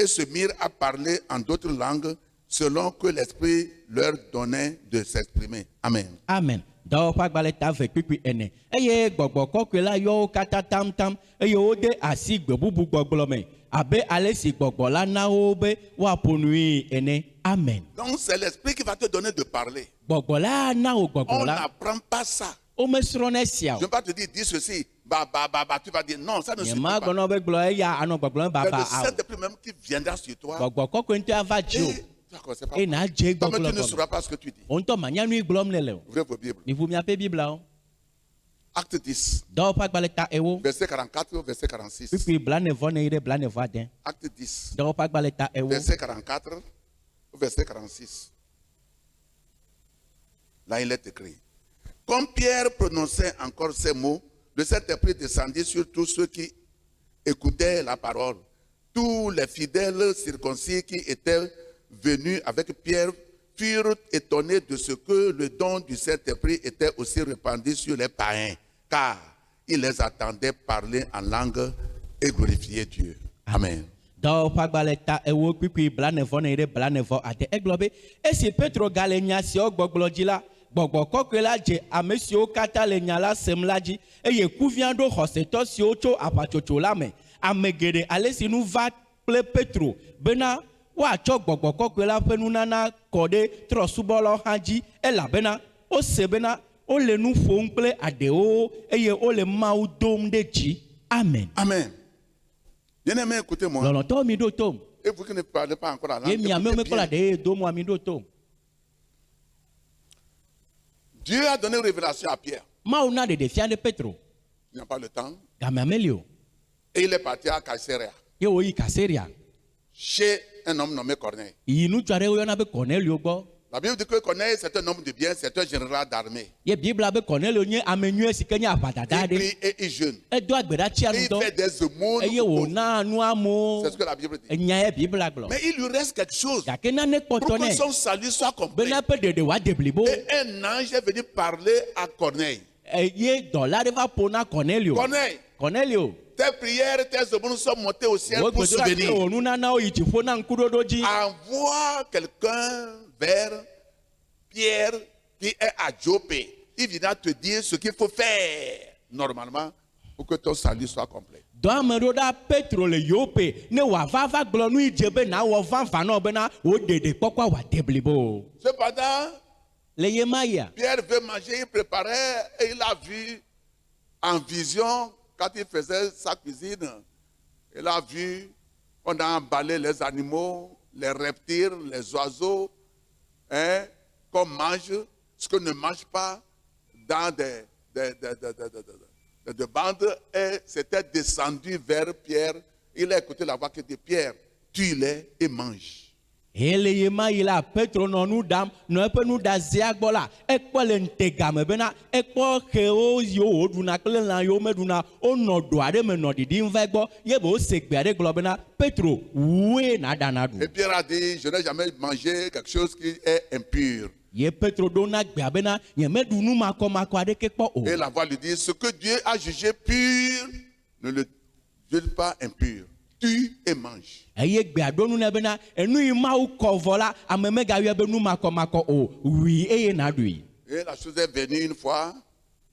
se mirent à parler en d'autres langues selon que l'Esprit leur donnait de s'exprimer. Amen. Amen. Dɔwɔƒe agbalẽ ta ve kpikpi ene eye gbɔgbɔ kɔkɔe la yɔ wo katã tamtam eye wode asi gbe bubu gbɔgblɔ me abe ale si gbɔgbɔ la na wo be woaƒo nui ene. Amen. Donc c'est l'Esprit qui va te donner de parler. Gbɔgbɔ la na wo gbɔgbɔ On la. n'apprend pas ça. Womesrɔ̃na esia Je ne o. vais pas te dire, dis ceci, tu vas dire non, ça ne suffit Nyema pas. gblɔ be gblɔ eya anɔ gbɔgblɔ C'est baba le awɔ. Saint-Esprit même qui viendra sur toi. Gbɔgbɔ kɔkɔe ŋutɔ ava dzi o. Et d'accord, c'est pas Eye na dze toi-même, gbɔgblɔ tu ne gɔme. sauras pas ce que tu dis. Wo ŋutɔ manya nui gblɔm le le o. Ouvrez vos Bibles. Miʋu miaƒe Bibliawo. Acte 10, Dɔwɔƒe agbalẽ ta ewo. verset 44 au verset 46. Kpikpi blaenevɔ ne yi ɖe blaenevɔade. Acte 10, Dɔwɔƒe agbalẽ ta ewo. verset 44 au verset 46. Là, il est écrit. Comme Pierre prononçait encore ces mots, le Saint-Esprit descendit sur tous ceux qui écoutaient la parole. Tous les fidèles circoncis qui étaient venus avec Pierre furent étonnés de ce que le don du Saint-Esprit était aussi répandu sur les païens, car ils les attendaient parler en langue et glorifier Dieu. Amen. Dɔwɔƒe agbalẽ ta ewo kpikpi blaenevɔ ne yi ɖe blaenevɔade. Egblɔ be esi Petro gale nya siawo gbɔgblɔ dzi la, gbɔgbɔ kɔkɔe la dze ame siwo katã le nya la sem la dzi eye kuvia ɖo xɔsetɔ siwo tso aʋatsotso la me. Ame geɖe ale si nu va kple Petro bena woatsɔ gbɔgbɔ kɔkɔe la ƒe nunana kɔ ɖe trɔsubɔlawo hã dzi elabena wose bena wole nu ƒom kple aɖewo eye wole Mawu dom ɖe dzi. Amen. Amen. Bien-aimés, écoutez-moi. Lɔlɔtɔwo mi ɖo tom. Et vous qui ne parlez pas encore la langue, Ye miame écoutez mekpɔ la bien. ɖe ye do mo ami ɖo tom. Dieu a donné une révélation à Pierre. Mawu na ɖeɖefia ɖe Petro. Il n'a pas le temps. Game meli o. Et il est parti à Caesarea, Ye woyi Kaseria. chez un homme nommé Corneille. Yi ŋutsu aɖe woyɔna be Cornelio gbɔ. La Bible dit que Corneille, c'est un homme de bien, c'est un général d'armée. Ye Bibla be Cornelio nye ame nyuie si ke nye aʋadada Il ɖe. prie et il jeûne. Edo agbeɖatsia Et il ŋutɔ. fait des aumônes. Eye aux pauvres. wòna nu amewo. C'est ce que la Bible dit. Enya ye Bibla gblɔ. Mais il lui reste quelque chose Gake nane pour kpɔtɔ que nɛ. son salut soit complet. Bena eƒe ɖeɖe wòade blibo. Et un ange est venu parler à Corneille. Eye dɔla ɖe va ƒo na Cornelio. Corneille, Cornelio. tes prières, tes aumônes sont montées au ciel Wo pour gbedoɖa kple souvenir. wò nunanawo yi dziƒo na ŋkuɖoɖo dzi. Envoie quelqu'un vers Pierre qui est à Joppé. Il viendra te dire ce qu'il faut faire normalement pour que ton salut soit complet. Dɔ ame ɖo ɖa Petro le Yope ne wòava va gblɔ nu yi dze be na wɔ vavã nɔ bena wò ɖeɖe kpɔkpɔ wòade blibo. Cependant, Le ye ma yia. Pierre veut manger, il préparait et il a vu en vision quand il faisait sa cuisine. Il a vu, on a emballé les animaux, les reptiles, les oiseaux, hein, qu'on mange, ce qu'on ne mange pas dans des bandes. Et c'était descendu vers Pierre. Il a écouté la voix qui dit, Pierre, tue-les et mange. Ele ye ma yi la Petro nɔ nu ɖam nɔ eƒe nuɖazea gbɔ la ekpɔ le ŋtegame bena ekpɔ xewo yiwo wòɖuna kple lã yiwo meɖuna wonɔ do aɖe me nɔ ɖiɖim va gbɔ ye be wose gbe aɖe gblɔ bena Petro wue naɖana Et ɖu. Pierre a dit, je n'ai jamais mangé quelque chose qui est impur. Ye Petro ɖo na gbea bena nyemeɖu nu makɔmakɔ aɖeke kpɔ o. Et la voix lui dit, ce que Dieu a jugé pur, ne le juge pas impur. Tue et mange. Eye gbea ɖo nu nɛ bena enu yi Mawu kɔ vɔ la ame megayɔe be nu makɔmakɔ o wui eye naɖui. Et la chose est venue une fois,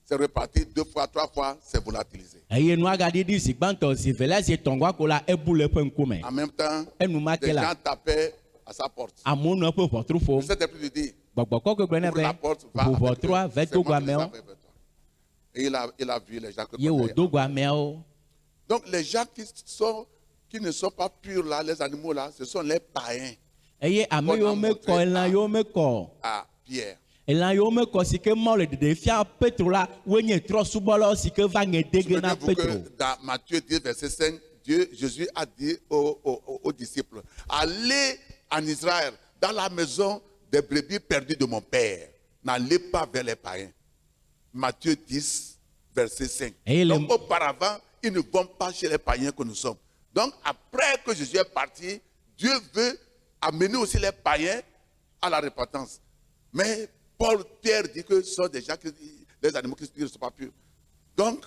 c'est reparti 2 fois, 3 fois, c'est volatilisé. Eye nua gaɖiɖi zi gbãtɔ zi velia zi etɔ̃gua ko la ebu le eƒe ŋkume. En même temps, Enumake des la gens tapaient à sa porte. amewo nɔ eƒe ʋɔtru Le ƒom. Saint-Esprit lui dit, Gbɔgbɔ kɔkɔe gblɔ nɛ ouvre la porte, be va ʋu avec ʋɔtrua eux. ve C'est do moi qui les amewo avais avec toi. Et il a vu les gens que ye Corneille wòdo go ameawo. Donc les gens qui ne sont pas purs là, les animaux là, ce sont les païens Eye ame yiwo mekɔ elã yiwo mekɔ à Pierre. elã yiwo mekɔ si ke Mawu le ɖeɖefia Petro la woe nye trɔsubɔlawo si ke va ŋe dege na Souvenez-vous Petro. que dans Matthieu 10, verset 5, Jésus a dit aux disciples, allez en Israël, dans la maison des brebis perdues de mon Père. N'allez pas vers les païens. Matthieu 10, verset 5. Et Donc auparavant, ils ne vont pas chez les païens que nous sommes. Donc après que Jésus est parti, Dieu veut amener aussi les païens à la repentance. Mais Pierre dit que ce sont des gens les animaux qui ne sont pas purs. Donc,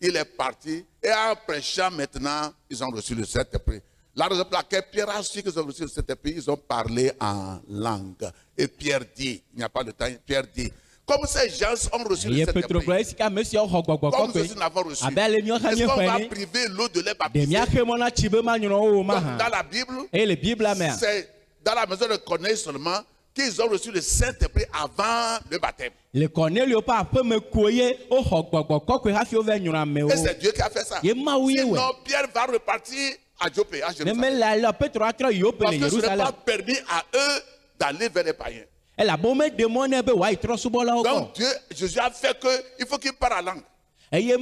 il est parti. Et en prêchant maintenant, ils ont reçu le Saint-Esprit. La raison pour laquelle Pierre a su qu'ils ont reçu le Saint-Esprit, ils ont parlé en langue. Et Pierre dit, il n'y a pas de temps, Pierre dit, comme ces gens ont reçu le Eye Petro Saint-Esprit, gblɔ esika ame siawo xɔ gbɔgbɔ comme nous kɔkɔe aussi n'avons reçu, abe ale míawo hã est-ce qu'on va míexɔe ne priver l'autre de les ɖe baptiser? míaxe mɔ na tsi be manyrɔ wo ma Donc, hã dans la Bible, eye le biblia mea c'est dans la maison de Corneille seulement qu'ils ont reçu le Saint-Esprit avant le baptême. le Cornelio ƒe aƒeme koe ye woxɔ gbɔgbɔ kɔkɔe hafi wova nyrɔ amewo Et c'est Dieu qui a fait ça. ye Mawu ye wɔ Sinon, Pierre va repartir à Joppé, à ne Jérusalem. mele alea Petro atrɔ yi Yope Parce le que ce n'est pas Yerusalem permis à eux d'aller vers les païens. elabe womeɖe mɔ nɛ be wòayi trɔsubɔlawo Donc gbɔ Dieu, Jésus a fait qu'il faut qu'il parle la langue. eye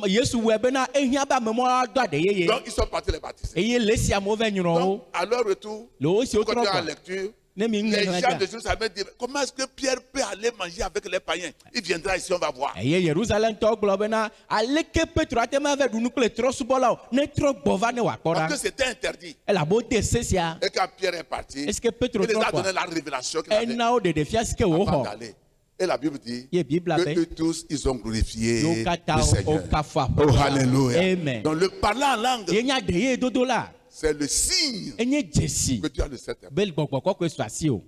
Yesu wɔe bena ehiã be amemɔlawo do aɖe yeye Donc ils sont partis les baptiser. eye le esia me wova nyrɔ wo Donc à leur retour, le wo siwo trɔ quand en gbɔ lecture, ne mi les ŋlẽ gens de xlẽa Jérusalem disent, comment est-ce que Pierre peut aller manger avec les païens? Il viendra ici, on va voir. eye Yerusalemtɔwo gblɔ bena aleke Petro ate ma va ɖu nu kple trɔsubɔlawo ne trɔ gbɔ va ne wòakpɔ Parce que ɖa c'était interdit. elabe wode se sia Et quand Pierre est parti, est-ce que Petro il les a trɔ donné gbɔ la révélation qu'il avait enawo ɖeɖefia si ke avant wòxɔ d'aller. Et la Bible dit ye bibla que be eux tous, ils ont glorifié wo katã le Seigneur. wokafu Oh, aƒe alléluia. amen Donc le parler en langue, ye nya ɖe ye dodo la c'est le signe enye dzesi que tu as le Saint-Esprit. be gbɔgbɔ kɔkɔe su asi o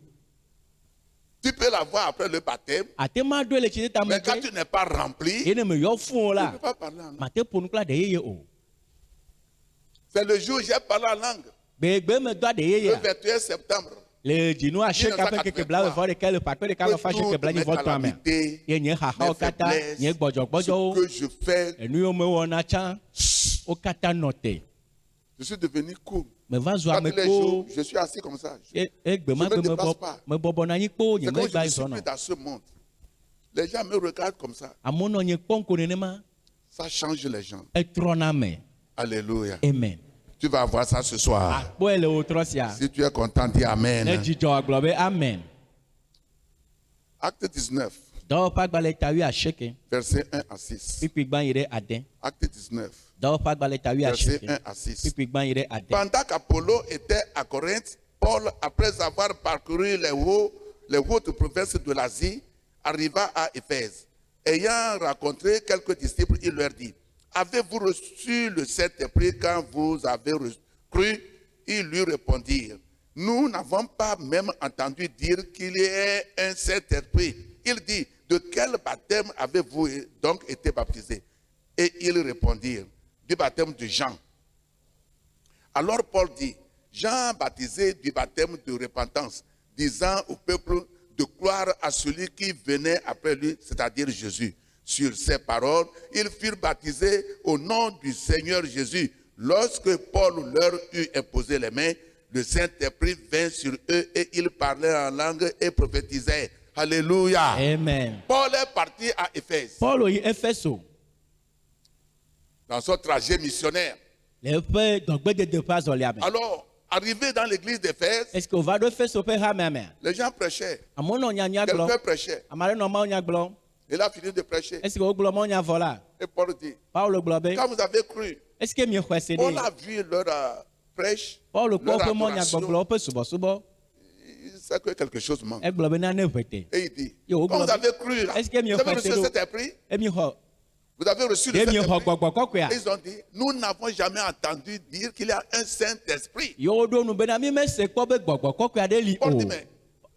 Tu peux l'avoir après le baptême, ate ma do le tsi tame mais quand gbe tu n'es pas rempli, tu ye ne me yɔ fún o ne la peux pas parler en langue. mate ƒo nu kple aɖe yeye o C'est le jour où j'ai parlé en langue, gbegbe me do aɖe le yeye 21 septembre. le dzinu asieka ƒe keke bla vɔ ɖeka le ƒakpe ɖeka me fa asieke bla nyivɔ tɔa me ye nye xaxawo katã nye gbɔdzɔgbɔdzɔwo Ce que je fais, enu yiwo me wɔna tsã wo katã nɔ te je suis devenu cool. me va zu Quand ame les jours, kpo je suis assis comme ça. egbe ma Je gbe me déplace pas. me bɔbɔ na anyi kpo nye C'est comme je megba ne suis zɔnɔ plus dans ce monde. Les gens me regardent comme ça. amewo nɔ nye kpɔm ko nenema Ça change les gens. etrɔna me Alléluia. amen Tu vas voir ça ce soir. akpɔe le wo trɔ sia Si tu es content, dis ne Amen. dzidzɔ agblɔ be amen Acte 19, dɔwɔƒe agbalẽ tawi asieke verset 1 à 6. kpikpi gbã yi ɖe ade Acte 19, dɔwɔƒe agbalẽ tawi verset asieke 1 à 6. kpikpi gbã yi ɖe ade Pendant qu'Apollo était à Corinthe, Paul, après avoir parcouru les hautes provinces de l'Asie, arriva à Éphèse. Ayant rencontré quelques disciples, il leur dit, avez-vous reçu le Saint-Esprit quand vous avez cru? Ils lui répondirent, nous n'avons pas même entendu dire qu'il y ait un Saint-Esprit. Il dit, de quel baptême avez-vous donc été baptisés? Et ils répondirent, du baptême de Jean. Alors Paul dit, Jean baptisé du baptême de repentance, disant au peuple de croire à celui qui venait après lui, c'est-à-dire Jésus. Sur ces paroles, ils furent baptisés au nom du Seigneur Jésus. Lorsque Paul leur eut imposé les mains, le Saint-Esprit vint sur eux et ils parlaient en langue et prophétisaient. Alléluia. amen Paul est parti à Éphèse Paulo yi Efeso dans son trajet missionnaire. le eƒe dɔgbedede ƒe azɔlia me Alors, arrivé dans l'église d'Éphèse, est ce que wòva ɖo Efeso ƒe hamea mea les gens prêchaient. amewo nɔ nyanya gblɔm Quelqu'un prêchait. ame aɖe nɔ mawo nya gblɔm Il a fini de prêcher. est ce que wogblɔ mawo nya vɔ la Et Paul dit, Paulo gblɔ be quand vous avez cru, est ce que miexɔe se Paul ɖe a vu leur prêche, Paulo kpɔ leur woƒe mɔ adoration. nyagbɔgblɔ woƒe subɔsubɔ Il sait que quelque chose manque. egblɔ be nane ʋe te Et il dit, Yo, quand vous gblɔ be, avez cru, là, est-ce que vous avez reçu miexɔ cet esprit, emiexɔ vous avez reçu le ɖe miexɔ Saint-Esprit. gbɔgbɔ kɔkɔea Ils ont dit, nous n'avons jamais entendu dire qu'il y a un Saint-Esprit. yewo ɖo nu bena mi mese kpɔ be gbɔgbɔ kɔkɔe aɖe li Paul o dit, mais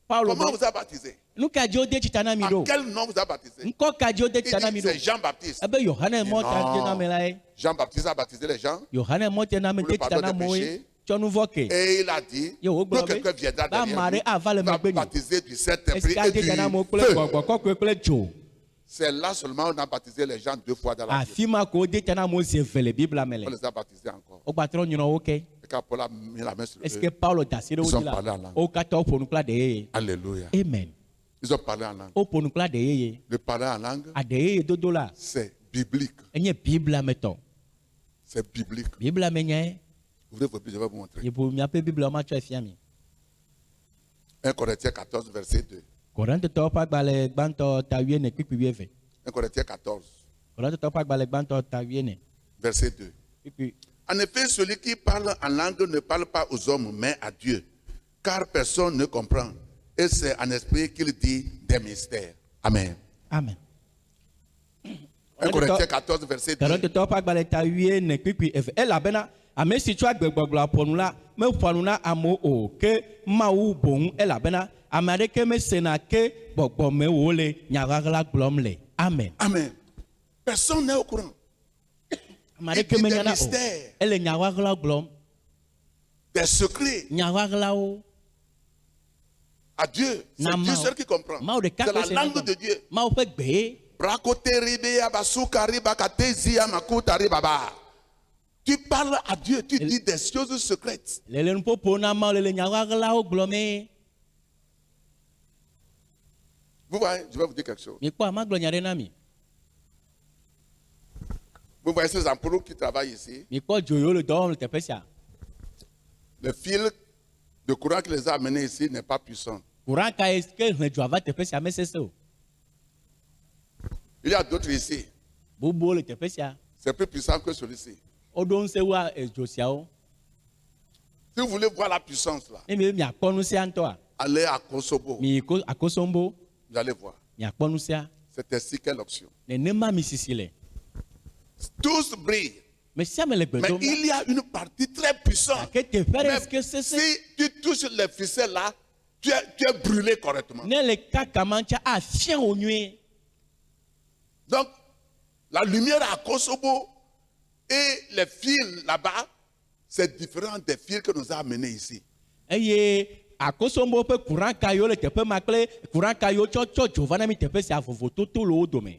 Paulo comment be vous a baptisé? nu ka dzi wode tsita na mi À ɖo quel nom vous a baptisé? ŋkɔ ka dzi wode Il tsita na dit, mi c'est ɖo Jean-Baptiste. ebe Yohane mɔ ta Non. dze na me la ye Jean-Baptiste a baptisé les gens. Yohane mɔ te na me Pour le de tsita pardon na des amewo ye péchés. tsɔ nu vɔ ke Et il a dit, Yo, que gblɔ be, quelqu'un viendra ba derrière ame lui, aɖe ava le va megbe nyi. baptiser du est ce Saint-Esprit que et ade du tsita na amewo kple feu. gbɔgbɔ kɔkɔe kple dzo C'est là seulement on a baptisé les gens 2 fois dans la Bible. afi ma ko wode tsita na amewo zi eve le bibla me On le les a baptisés encore. wogba trɔ nyrɔ wo ke Et quand Paul a mis la main sur est ce eux, que Paulo da asi ɖe wo Ils ont dzi la parlé en langue. wo katã woƒo nu kple aɖe yeye Alléluia. amen Ils ont parlé en langue. woƒo nu kple aɖe yeye Le parler en langue, aɖe yeye dodo la c'est biblique. enye bibla me tɔ C'est biblique. bibla me nyae Ouvrez vos Bibles, je vais vous montrer. yebu miaƒe bibla ma tsɔ efia mi 1 Corinthiens 14, verset 2. Korintotɔwo ƒe agbalẽ gbãtɔ ta wuiene kpikpi wuieve 1 Corinthiens 14, Korintotɔwo ƒe agbalẽ gbãtɔ ta wuiene verset 2. kpikpi En effet, celui qui parle en langue ne parle pas aux hommes, mais à Dieu, car personne ne comprend. Et c'est en esprit qu'il dit des mystères. Amen. amen 1 Corinthiens 14, verset 2. Corinthians ƒe agbalẽ ta wie ne kpikpi eve elabena ame si tso agbegbɔgblɔ ƒonu la meƒonu na amewo o ke Mawu boŋ elabena ame aɖeke mesena ke gbɔgbɔme wòle nyaɣaɣla gblɔm le. Amen. Amen. Personne n'est au courant. Ame aɖeke menya na o. mystères. Ele nyaɣaɣla gblɔm. Des secrets Nyaɣaɣlawo. à Dieu. C'est Na Dieu Mawu. seul qui comprend. Mawu ɖeka C'est la koe se langue nya de gblɔm. Dieu. Mawu ƒe gbe. Brakote ribe abasuka riba katezi amakuta ribaba. Tu parles à Dieu, tu dis des choses secrètes. Lele nuƒoƒo na Mawu le nyaɣaɣlawo gblɔmee. Vous voyez, je vais vous dire quelque chose. Mikpɔ amagblɔ nya ɖe na mi. Vous voyez ces ampoules qui travaillent ici. Mikpɔ dzo yiwo le dɔ wɔm le teƒe sia. Le fil de courant qui les a amenés ici n'est pas puissant. Kuran ka ye ke hlẽ dzoa va teƒe sia mesese o. Il y a d'autres ici. Bubuwo le teƒe sia. C'est plus puissant que celui-ci. Woɖo ŋusẽ wu edzo siawo. Si vous voulez voir la puissance là, Ne mi be miakpɔ ŋusẽa ŋutɔa, allez à Kosovo. mi ko Akosombo Vous allez voir. miakpɔ ŋusẽa. C'est ainsi qu'est l'option. Nenema mi sisi le. Tous brillent. Me sia me le gbe Mais dom. il y a une partie très puissante. Gake teƒe ɖe Même si ke si sese tu touches les ficelles là, tu es brûlé correctement. ne le kakama ŋutia afia wo nyuie. Donc, la lumière à Kosovo et les fils là-bas, c'est différent des fils que nous a amenés ici. Eye Akosombo ƒe kuran ka yiwo le teƒe ma kple kuran ka yiwo tsɔ dzo va na mi teƒe sia vovototo le wo dome.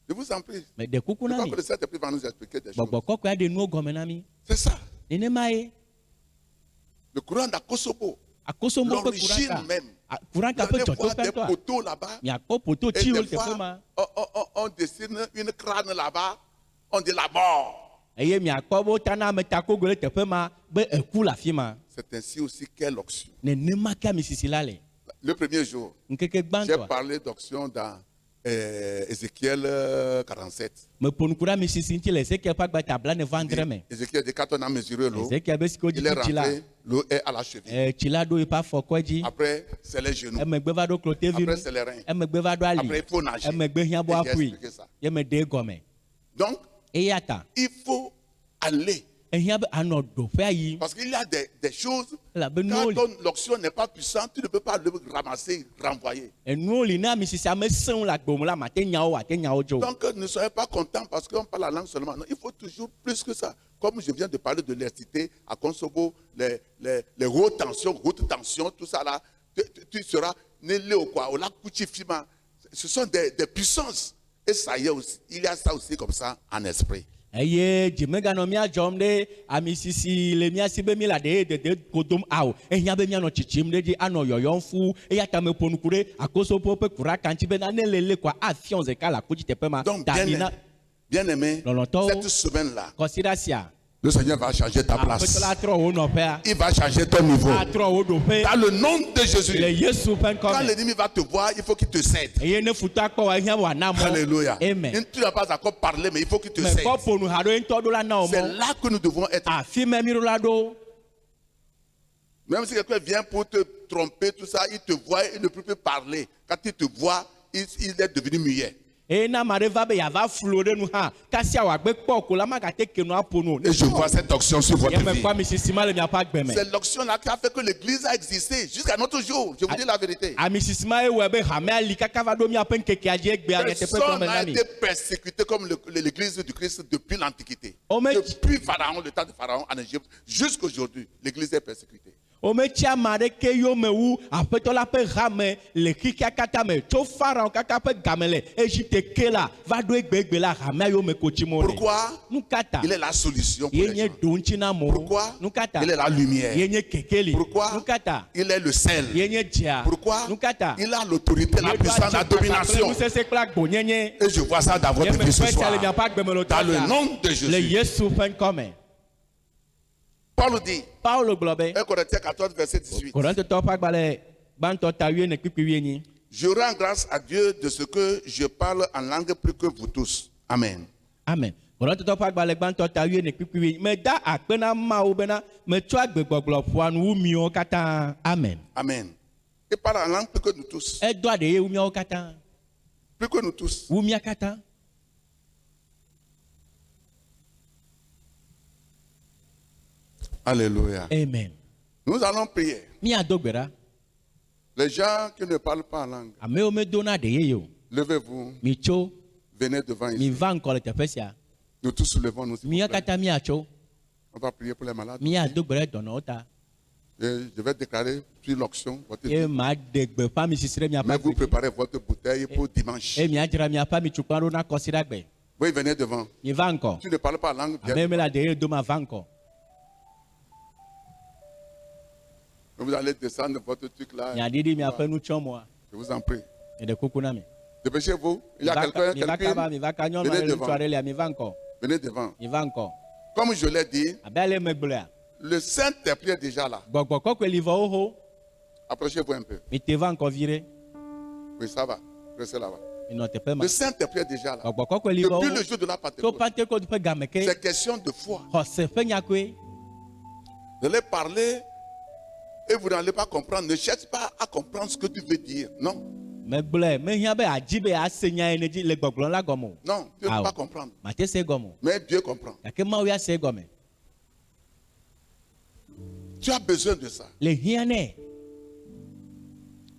Je vous en prie. Me ɖe kuku Je na crois mi. que le Saint-Esprit va nous expliquer des choses. Gbɔgbɔ kɔkɔe aɖe nuwo gɔme na mi. C'est ça. Nenema ye. Le courant d'à Kosovo. Akosombo ƒe L'origine même. kuran ka Vous ƒe allez voir dzɔtɔƒe des ŋutɔa. poteaux là-bas. Miakpɔ poto Et tiwo le des teƒe ma. fois, on dessine une crâne là-bas. On dit la mort. Eye miakpɔ be wotana ametakogo le teƒe ma be eku le afi ma. C'est ainsi aussi qu'est l'onction. Nenema ke ami sisi la le. Le premier jour, Ŋkeke j'ai gbãtɔa. parlé d'onction dans Ézéchiel 47. Meƒo nu ku ɖe ami sisi ŋuti le Ezekiel ƒe agba tabla ne va andre me. Ézéchiel dit quand on a mesuré l'eau, Ezekiel be si ke il est wodzi tsi la. rentré, l'eau est à la cheville. Tsi la ɖo yiƒe afɔkɔe dzi. Après, c'est les genoux. Emegbe va ɖo klotevi nu. Après, c'est les reins. Emegbe va ɖo ali. Après, il faut nager. Emegbe hiã bo Et j'ai aƒui. expliqué ça. Ye me ɖe gɔme. Donc, Eya ta. il faut aller. Ehiã be anɔ ɖoƒea yim. Parce qu'il y a des choses, Elabena quand nuwo li. l'onction n'est pas puissante, tu ne peux pas le ramasser, renvoyer. Enuwo li ne ami sisi ame seŋ le agbome la mate nyawo ate nyawo dzo. Donc, ne soyez pas contents parce qu'on parle la langue seulement. Non, il faut toujours plus que ça. Comme je viens de parler de l'électricité à Kosovo, les hautes tensions, tout ça là, tu seras né au quoi, au lac Kuchifima. Ce sont des puissances. Et ça y est aussi, il y a ça aussi comme ça en esprit. Eye dzimeganɔ mía dzɔm ɖe ami sisi le mía si be mi la ɖe dede kodom awo. Ehiã be mianɔ tsitsim ɖe dzi anɔ yɔyɔm fu. Eya ta me ƒo nuku ɖe Akosoƒo ƒe kura kantsi bena ne lele koa afiɔ zeka le akutsi teƒe ma. Donc, Da ɖi na bien aimé, lɔlɔtɔwo. cette semaine-là, Kɔsiɖa sia. le Seigneur va changer ta Aƒetɔ place. la trɔ wo nɔƒea. Il va changer ton niveau. Atrɔ wo ɖoƒe. Dans le nom de Le Jésus. Yesu ƒe Quand ŋkɔ me. l'ennemi va te voir, il faut qu'il te cède. Eye ne futɔ akpɔ wa ehiã be wòana mɔ. Alléluia. Amen. Tu n'as pas encore parlé, mais il faut qu'il te Me cède. kɔ ƒo nu ha ɖo ŋutɔ ɖo la na wo C'est mɔ. là que nous devons être. Afi me mi ɖo la ɖo. Même si quelqu'un vient pour te tromper, tout ça, il te voit, il ne peut plus parler. Quand il te voit, il est devenu muet. Eye ne ame aɖe va be yeava flu ɖe nu hã kasia wòagbe kpɔ ko la magate ke nua ƒo nu o. Et je vois cette onction sur votre Yeme vie. kpɔ ami sisi ma le miaƒe agbe me. C'est l'onction là qui a fait que l'église a existé jusqu'à notre jour. Je vous dis la vérité. Ami sisi ma ye wɔe be hamea li kaka va ɖo miaƒe ŋkekea dzi egbea nye teƒe Personne kɔme n'a na mi. été persécuté comme l'église du Christ depuis l'Antiquité. Oh, mais- Depuis Pharaon, le temps de Pharaon en Égypte, jusqu'aujourd'hui, l'église est persécutée. Wometsi ame aɖeke yome wu aƒetɔ la ƒe hame le xixia katã me tso Farao kaka ƒe game le Egypte ke la va ɖo egbegbe la hamea yome ko tsim wo le. Pourquoi? Nu ka ta? Il est la solution pour Ye les nye gens. ɖo ŋuti na amewo. Pourquoi? Nu ka ta? Il est la lumière. Ye nye kekeli. Pourquoi? Nu ka ta? Il est le sel. Ye nye dzea. Pourquoi? Nu ka ta? Il a l'autorité, la Ye ɖo puissance, la atsi kple domination. nusese kple agbonyenye. Et je vois ça dans votre Yeme vie ce kpɔ sia le soir. miaƒe agbe me le Dans le tɔta. nom de Le Jésus. Yesu ƒe ŋkɔ me. Paul dit, Paulo gblɔ be. 1 Corinthiens 14, verset 18. Korintotɔwo ƒe agbalẽ gbãtɔ ta 19:18. Je rends grâce à Dieu de ce que je parle en langue plus que vous tous. Amen. Amen. Korintotɔwo ƒe agbalẽ gbãtɔ ta 19:18. Meda akpe na Mawu bena metsɔ agbegbɔgblɔ ƒoa nu wu miwo katã. Amen. Amen. Il parle en langue plus que nous tous. Edo aɖe ye wu miawo katã. Plus que nous tous. Wu mia katã. Alléluia. Amen. Nous allons prier. Míado gbera. Les gens qui ne parlent pas en langue, Amewo medona de ye yo. levez-vous, Mitso. venez devant Mi ici. va encore le teƒe sia. Nous tous soulevons nous. s'il vous Mía plaît. katã míatso. On va prier pour les malades. Míado gbera dɔnɔwo ta. Et je vais déclarer sur l'onction votre Ye vie. ma de gbeƒã mi sisi ɖe Mais miaƒe vous agbe dzi. préparez votre bouteille pour dimanche. Eye míadzra miaƒe mitukpa ɖo na kɔsi ɖe agbe. Oui, venez devant. Mi va ŋkɔ. Tu ne parles pas en langue, viens. Ame mi la de ye doma va ŋkɔ. Vous allez descendre votre truc là. Miaɖiɖi miaƒe nutsɔmɔa. Je vous en prie. Eɖe kuku na mi. Dépêchez-vous. Il y a Mi va quelqu'un, kaba, mi va ka nyɔnu Venez aɖe devant. ŋutsu aɖe lia mi va ŋkɔ. Venez devant. Mi va ŋkɔ. Comme je l'ai dit, Abe ale megblɔa. le Saint-Esprit est déjà là. Gbɔgbɔ kɔkɔe li vɔ xoxo. Approchez-vous un peu. Mi te va ŋkɔ vi ɖe. Oui, ça va. Restez là-bas. Mi nɔ teƒe ma. Le Saint-Esprit est déjà là. Gbɔgbɔ kɔkɔe li vɔ Depuis le xoxo. jour de la Tso Pentecôte, Pentecôte ƒe game ke. c'est question de foi. Xɔse ƒe nyakoe. Vous allez parler et vous n'allez pas comprendre. Ne cherche pas à comprendre ce que tu veux dire. Non. Megblɔe mehiã be adi be ase nya ene dzi le gbɔgblɔ la gɔme o. Non, tu ne peux Ah, pas ouais. comprendre. Mate se gɔme o. Mais Dieu comprend. Gake Mawu ya se gɔme. Tu as besoin de ça. Le hiã nɛ.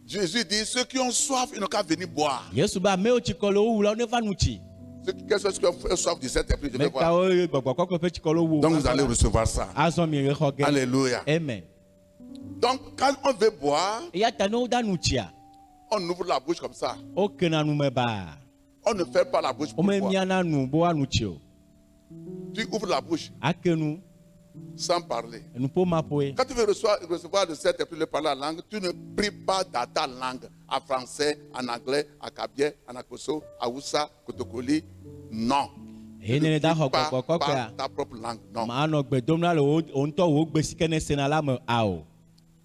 Jésus dit, ceux qui ont soif, ils n'ont qu'à venir boire. Yesu be amewo tsikɔ le wo wu la wo ne va nu tsi. Quels sont ceux qui ont soif du Saint-Esprit? Je vais voir. Mekawo ye gbɔgbɔ kɔkɔe ƒe tsikɔ le wo wu. Donc vous allez recevoir ça. Azɔ mi ye xɔ ge. Alléluia. Amen. Donc quand on veut boire, Eya ta ne wo da nu tsia. on ouvre la bouche comme ça. O kena nu me baa. On ne ferme pas la bouche O pour me boire. miana nu bo anu tsi o. Tu ouvres la bouche Ake nu. sans parler. Nuƒo ma ƒoe. Quand tu veux recevoir le Saint-Esprit, le parler en langue, tu ne pries pas dans ta langue, en français, en anglais, en kabie, en akoso, en Hausa, kotokoli. Non. Tu Eye ne ne da pries xɔ pas gbɔgbɔ par kɔkɔea. ta propre langue. Non. Ma anɔ gbe dom na le wo ŋutɔ wo gbe si ke ne sena la me a o.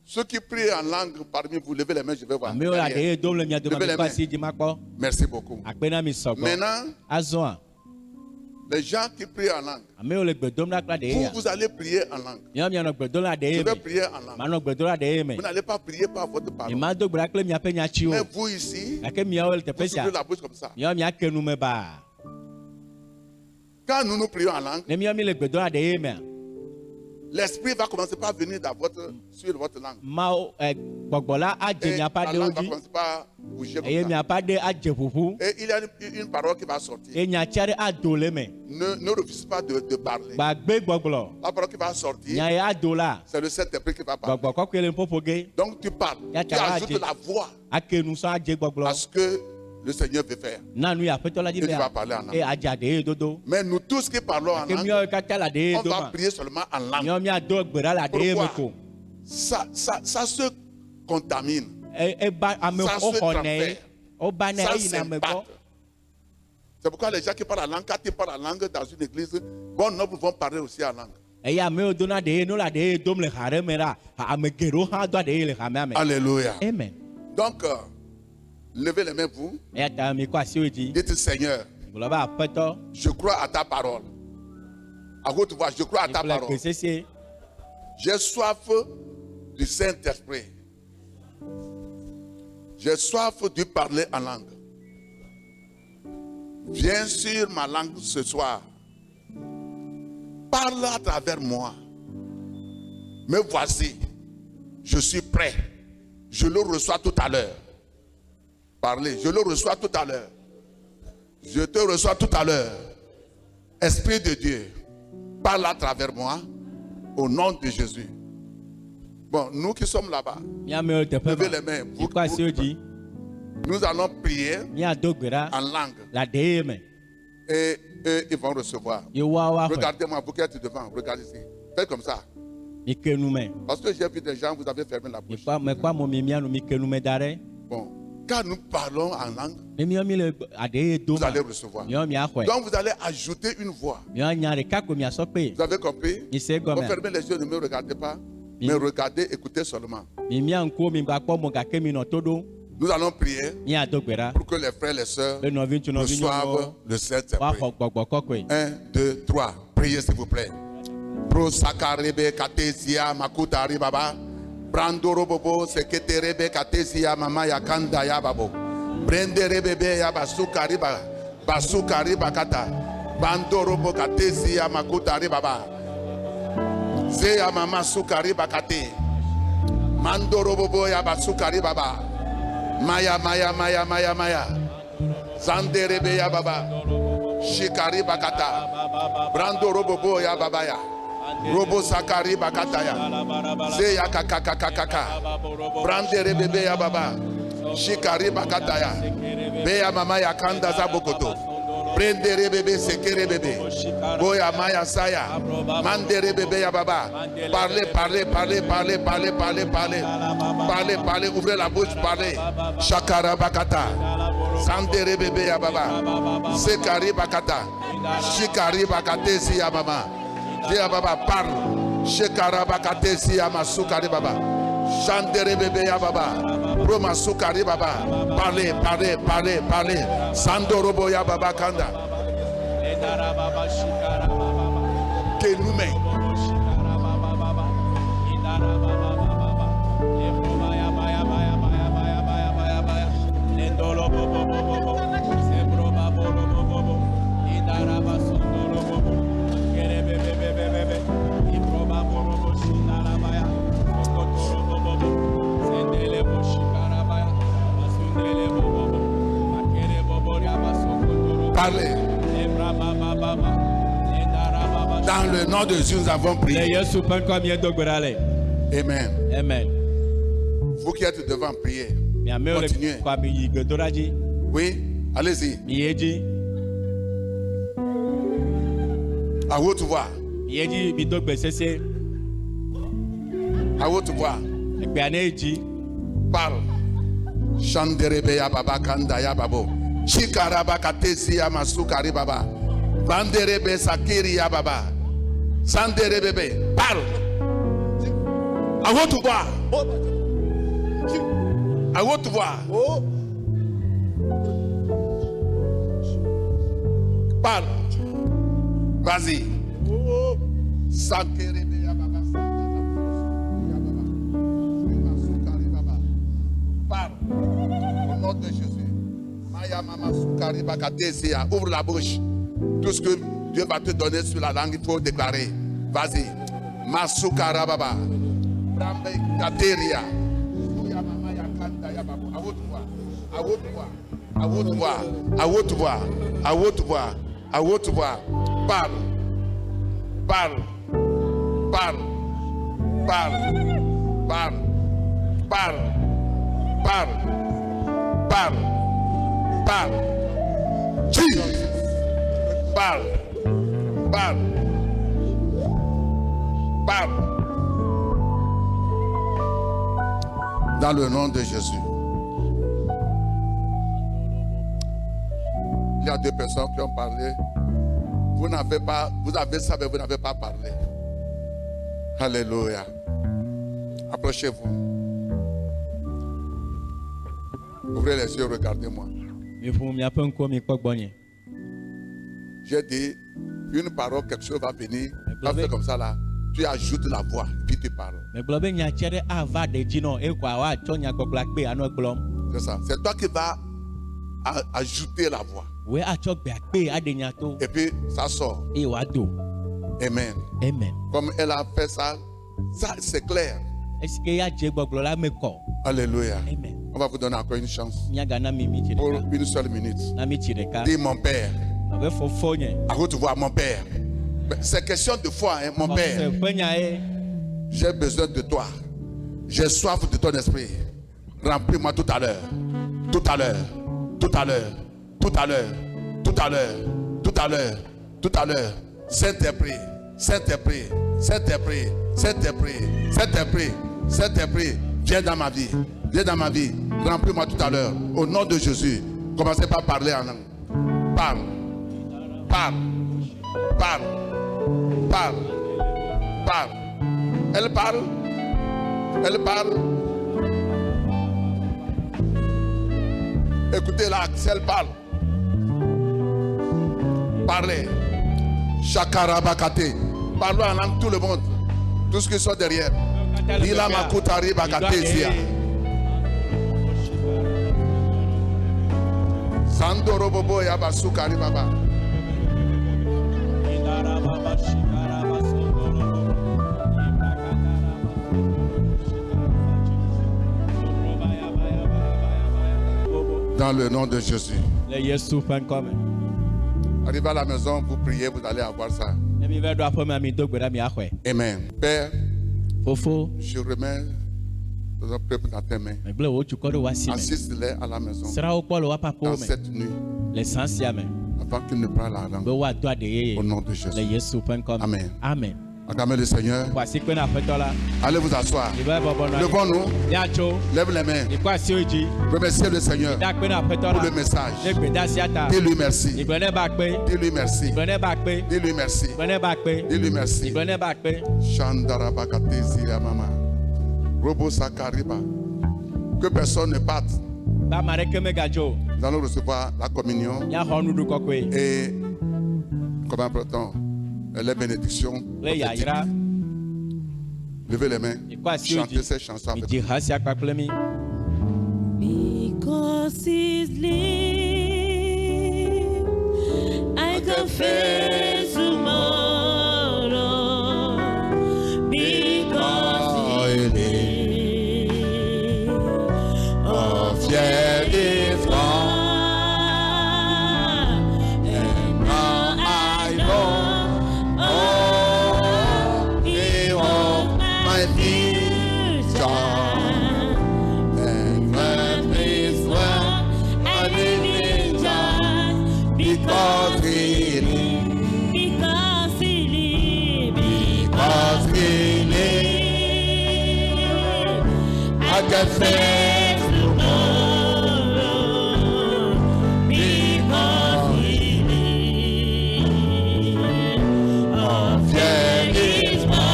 Ceux qui prient en langue parmi vous, levez les mains, je vais voir. Amewo la de Derrière. ye dom le mia dome Levez les mi kɔ mains. asi dzi ma kpɔ. Merci beaucoup. Akpe na mi sɔgbɔ. Maintenant, Azɔa. les gens qui prient en langue, Amewo le gbe dom la kple de ye vous, ya. vous allez prier en langue. Míawo mianɔ gbe dom la de Je ye vais me. prier en langue. Manɔ gbe dom la de ye me. Vous n'allez pas prier par votre Mi parole. ma do gbe la kple miaƒe nyatsiwo. Mais vous ici, Gake miawo le teƒe vous sia. ouvrez la bouche comme ça. Míawo miake nu me baa. Quand nous prions en langue, Ne míawo mi le gbe dom la de ye mea. l'esprit va commencer par venir sur votre langue. Mawo gbɔgbɔ la adze Et miaƒe la aɖewo langue va dzi. commencer par bouger Eye comme ça. miaƒe aɖe adze ƒuƒu. Et il y a une parole qui va sortir. Eye nyatsi aɖe ado le me. Ne refuse pas de parler. Gbagbe gbɔgblɔ. La parole qui va sortir, Nya ye ado la. c'est le Saint-Esprit qui va parler. Gbɔgbɔ kɔkɔe le ƒoƒo ge. Donc tu parles. Ya Tu tara ajoutes adze. la voix Ake nu sɔŋ adze gbɔgblɔ. à ce que le Seigneur veut faire. Na nu ye aƒetɔ la dzi Et tu bea. vas parler en langue. Eye adze aɖe ye dodo. Mais nous tous qui parlons en Ke langue, míawo katã le aɖe ye on do va ma. prier seulement en langue. Míawo miado gbe ɖa le aɖe ye me Pourquoi? ko. Ça se contamine. Eba ame Ça se xɔ nɛ transfère. ye. Woba nɛ Ça eyina me gbɔ. s'impacte. C'est pourquoi les gens qui parlent en langue, quand ils parlent en langue dans une église, bon nombre vont parler aussi en langue. Eye amewo dona ɖe ye no le aɖe ye dom le xa ɖe me ɖa. Ame geɖewo hã do aɖe ye le xamea me. Alléluia. Amen. Donc, levez les mains, vous. Eya ta mi kɔ asiwo dzi. Dites, Seigneur, Gblɔ be aƒetɔ. je crois à ta parole. À haute voix, je crois à ta Kple parole. gbe sese. J'ai soif du Saint-Esprit. J'ai soif de parler en langue. Viens sur ma langue ce soir. Parle à travers moi. Me voici. Je suis prêt. Je le reçois tout à l'heure. Parlez. Je le reçois tout à l'heure. Je te reçois tout à l'heure. Esprit de Dieu, parle à travers moi au nom de Jésus. Bon, nous qui sommes là-bas, Miamewo le teƒe levez les ma. mains. Mi kɔ asiwo dzi. Nous allons prier Miado gbe ɖa en langue le aɖe ye me. et eux, ils vont recevoir. Ye woawo axɔe. Regardez-moi, vous qui êtes devant, regardez ici. Faites comme ça. Mi ke nu me. Parce que j'ai vu des gens, vous avez fermé la Mi bouche. kɔ mekɔ amo mi mianu mi ke nu me da ɖe. Bon, quand nous parlons en langue, Ne míawo mi le aɖe ye do vous ma. allez recevoir. Míawo miaxɔe. Donc vous allez ajouter une voix. Míawo nya ɖeka ko miasɔ kpe. Vous avez compris? Mi se Vous gɔmea. fermez les yeux, ne me regardez pas. Mais regardez, écoutez seulement. Mi mia ŋkuwo mi gakpɔ mo gake mi nɔ to ɖom. Nous allons prier Miado gbe ɖa. pour que les frères et les sœurs Be nɔvi ŋutsu nɔvi reçoivent nyɔnuwo le Saint-Esprit. woaxɔ gbɔgbɔ kɔkɔe. 1, 2, 3. Priez s'il vous plaît. Pro sakarebe katesia makutari baba. Brandoro bobo seketerebe katesia mama yakanda ya babo. Brendere bebe ya basukari ba. Basukari bakata. Bandoro bo katesia makutari baba. Zeya mama sukari bakate. Mandoro bobo ya basukari baba. Maya maya maya maya maya. Zanderebe ya baba. Shikari bakata. Brando robobo ya babaya. Robo sakari bakata ya. Zeya kakakakakaka. Branderebe ya baba. Shikari bakata ya. Beya mama ya kanda za bokoto. Prendere bébé, sekere bébé. Boya maya saya. Mandere bébé ya baba. Parlez, parlez, parlez, parlez, parlez, parlez, parlez. Parlez, parlez, ouvrez la bouche, parlez. Shakara bakata. Sandere bébé ya baba. Sekari bakata. Shikari bakate si ya mama. Ya baba parle. Shekara bakate si ya masukari baba. Chandere bébé ya baba. Roma sukari baba. Parlez, parlez, parlez, parlez. Sandorobo ya baba kanda. Que nous met. Parlez. Dans le nom de Jésus, nous avons prié. Amen. Amen. Vous qui êtes devant, priez. Continuez. Oui, allez-y. À haute voix. À haute voix. Parle. Chanderebe ya baba kanda ya babo. Chikaraba katesi ya masukari baba. Vanderebe sakiri ya baba. Sanderebebe. Parle. À haute voix. À haute voix. Parle. Vas-y. Sankerebe ya baba. Parle. Au nom de Jésus. Maya mama sukari bakatesia. Ouvre la bouche. Tout ce que Dieu va te donner sur la langue, il faut déclarer. Vas-y. Masukara baba. Brambe kateria. Oya mama ya kanda ya babo. À haute voix. À haute voix. À haute voix. À haute voix. À haute voix. À haute voix. Parle. Parle. Parle. Parle. Parle. Parle. Parle. Parle. Parle. Jesus. Parle. Parle. Parle. Dans le nom de Jésus. Il y a deux personnes qui ont parlé. Vous n'avez pas, vous avez ça, mais vous n'avez pas parlé. Alléluia. Approchez-vous. Ouvrez les yeux, regardez-moi. J'ai dit, une parole, quelque chose va venir. Va faire comme ça là. Tu ajoutes la voix, puis tu parles. C'est ça. C'est toi qui vas ajouter la voix. Et puis ça sort. Amen. Amen. Comme elle a fait ça, ça c'est clair. Alléluia. Amen. On va vous donner encore une chance. Pour une seule minute. Dis mon Père. À haute voix, mon Père. C'est question de foi, hein, mon Père. J'ai besoin de toi. J'ai soif de ton esprit. Remplis-moi tout à l'heure. Tout à l'heure. Tout à l'heure. Tout à l'heure. Tout à l'heure. Tout à l'heure. Tout à l'heure. Saint-Esprit. Saint-Esprit. Saint-Esprit. Saint-Esprit. Saint-Esprit. Saint-Esprit. Viens dans ma vie. Viens dans ma vie. Remplis-moi tout à l'heure. Au nom de Jésus. Commencez par parler en langue. Parle. Parle. Parle. Parle. Parle. Elle parle. Elle parle. Écoutez-la, si elle parle. Parlez. Chakarabakate. Parlons en langue tout le monde. Tout ce qui sont derrière. Lila makutari bakate zia. Sandoro bobo ya basukari baba. Dans le nom de Jésus. Le Yesu ƒe ŋkɔ me. Arrivez à la maison, vous priez, vous allez avoir ça. Ne mi va ɖo aƒe me mi do gbe ɖa mi axɔe. Amen. Père, Fofo, je remets ton peuple dans tes mains. megble wò tsukɔ ɖe wò asi me. Assiste-les à la maison Sra wo kpɔ le woaƒe dans aƒewo me. cette nuit Le zã sia me. avant qu'ils ne prennent la Be langue. woado aɖe yeye. Au nom de Le Jésus. Yesu ƒe ŋkɔ me. Amen. Amen. Acclamez le Seigneur. Xɔ asi kpe na aƒetɔ la. Allez vous asseoir. Mi va bɔbɔ nɔ anyi. Levons-nous. Míatso. Lève les mains. Mi kɔ asiwo dzi. Remerciez le Seigneur Da kpe na aƒetɔ pour la. le message. Ne gbedasia ta. Dis-lui merci. Igblɔ ne ba kpe. Dis-lui merci. Igblɔ ne ba kpe. Dis-lui merci. Igblɔ ne ba kpe. Dis-lui merci. Igblɔ ne ba kpe. Shandarabakatezi mama. Robo Sakariba. Que personne ne parte. Ba ame aɖeke megadzo o. Nous allons recevoir la communion Míaxɔ nuɖu kɔkɔe. et, comme important, les bénédictions. Le yayra. Levez les mains. Mi kɔ asiwo Chantez ces dzi. chansons Mi avec dzi ha sia kpakple mi. Because He's live, I can face tomorrow. Because He live, Oh, fier des francs. and now I know, oh, He holds my future. And when this world I live in joy because He lives. because He lives. Because He lives. I can face tomorrow because He lives. Oh, Fier is mine,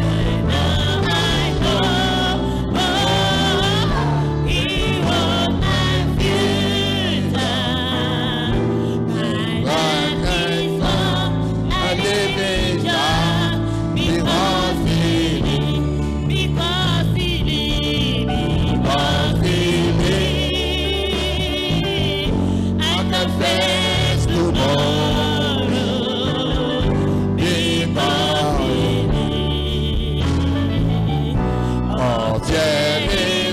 and now I know, oh, He holds my future. My life is long, I live in joy because He lives. Because He lives. Because He lives. I can face tomorrow because He lives. Oh, fier des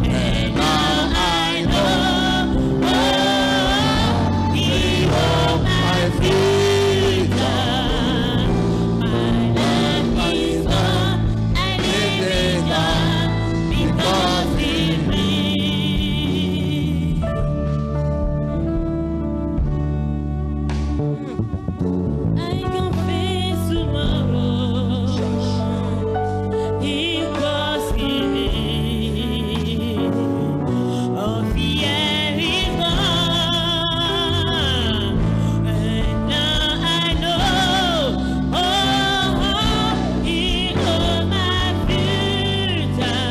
And now I know, oh, He holds my future. My life is long, I live in God because He lives. I can face tomorrow because He lives. Oh, fear is gone, and now I know, oh, He holds my future.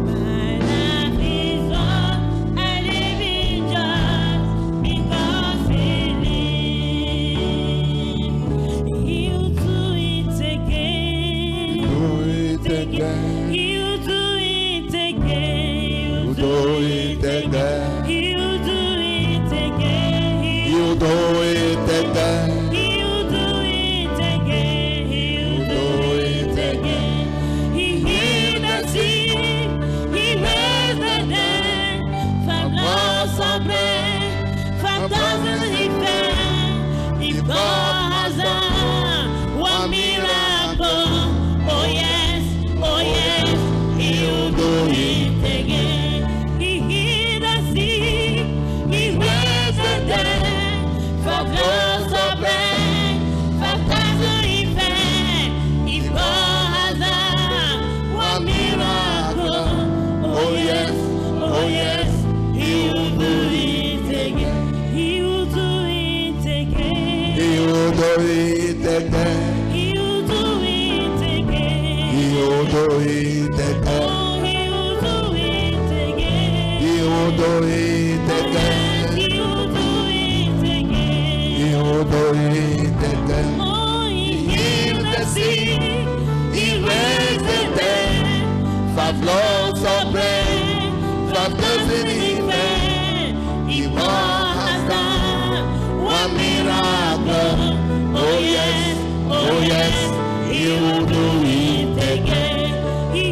My life is long, I live in joy because He lives. He'll do it again. Do it again. He'll do it again. Do it again. He'll do it again. You do it again. He'll do it again. He'll do it again. He healed the sick. He raised the dead. From lost of men. From thousands He fed. He God has done one miracle. Oh yes, He'll do it again. He healed the sick. He raised the dead. From lost of men. From thousands He fed. He God has done one miracle. Oh yes, He'll do it again. He'll do it again. You do it again. He'll do it again. You do it again. Oh, He'll do it again. You do it Oh, yes, again. He'll do it again. You do it again. Oh, He healed the sick. He raised the dead. Five loaves of bread. From thousands He fed. He has done one miracle. Oh yes, He will do it again. He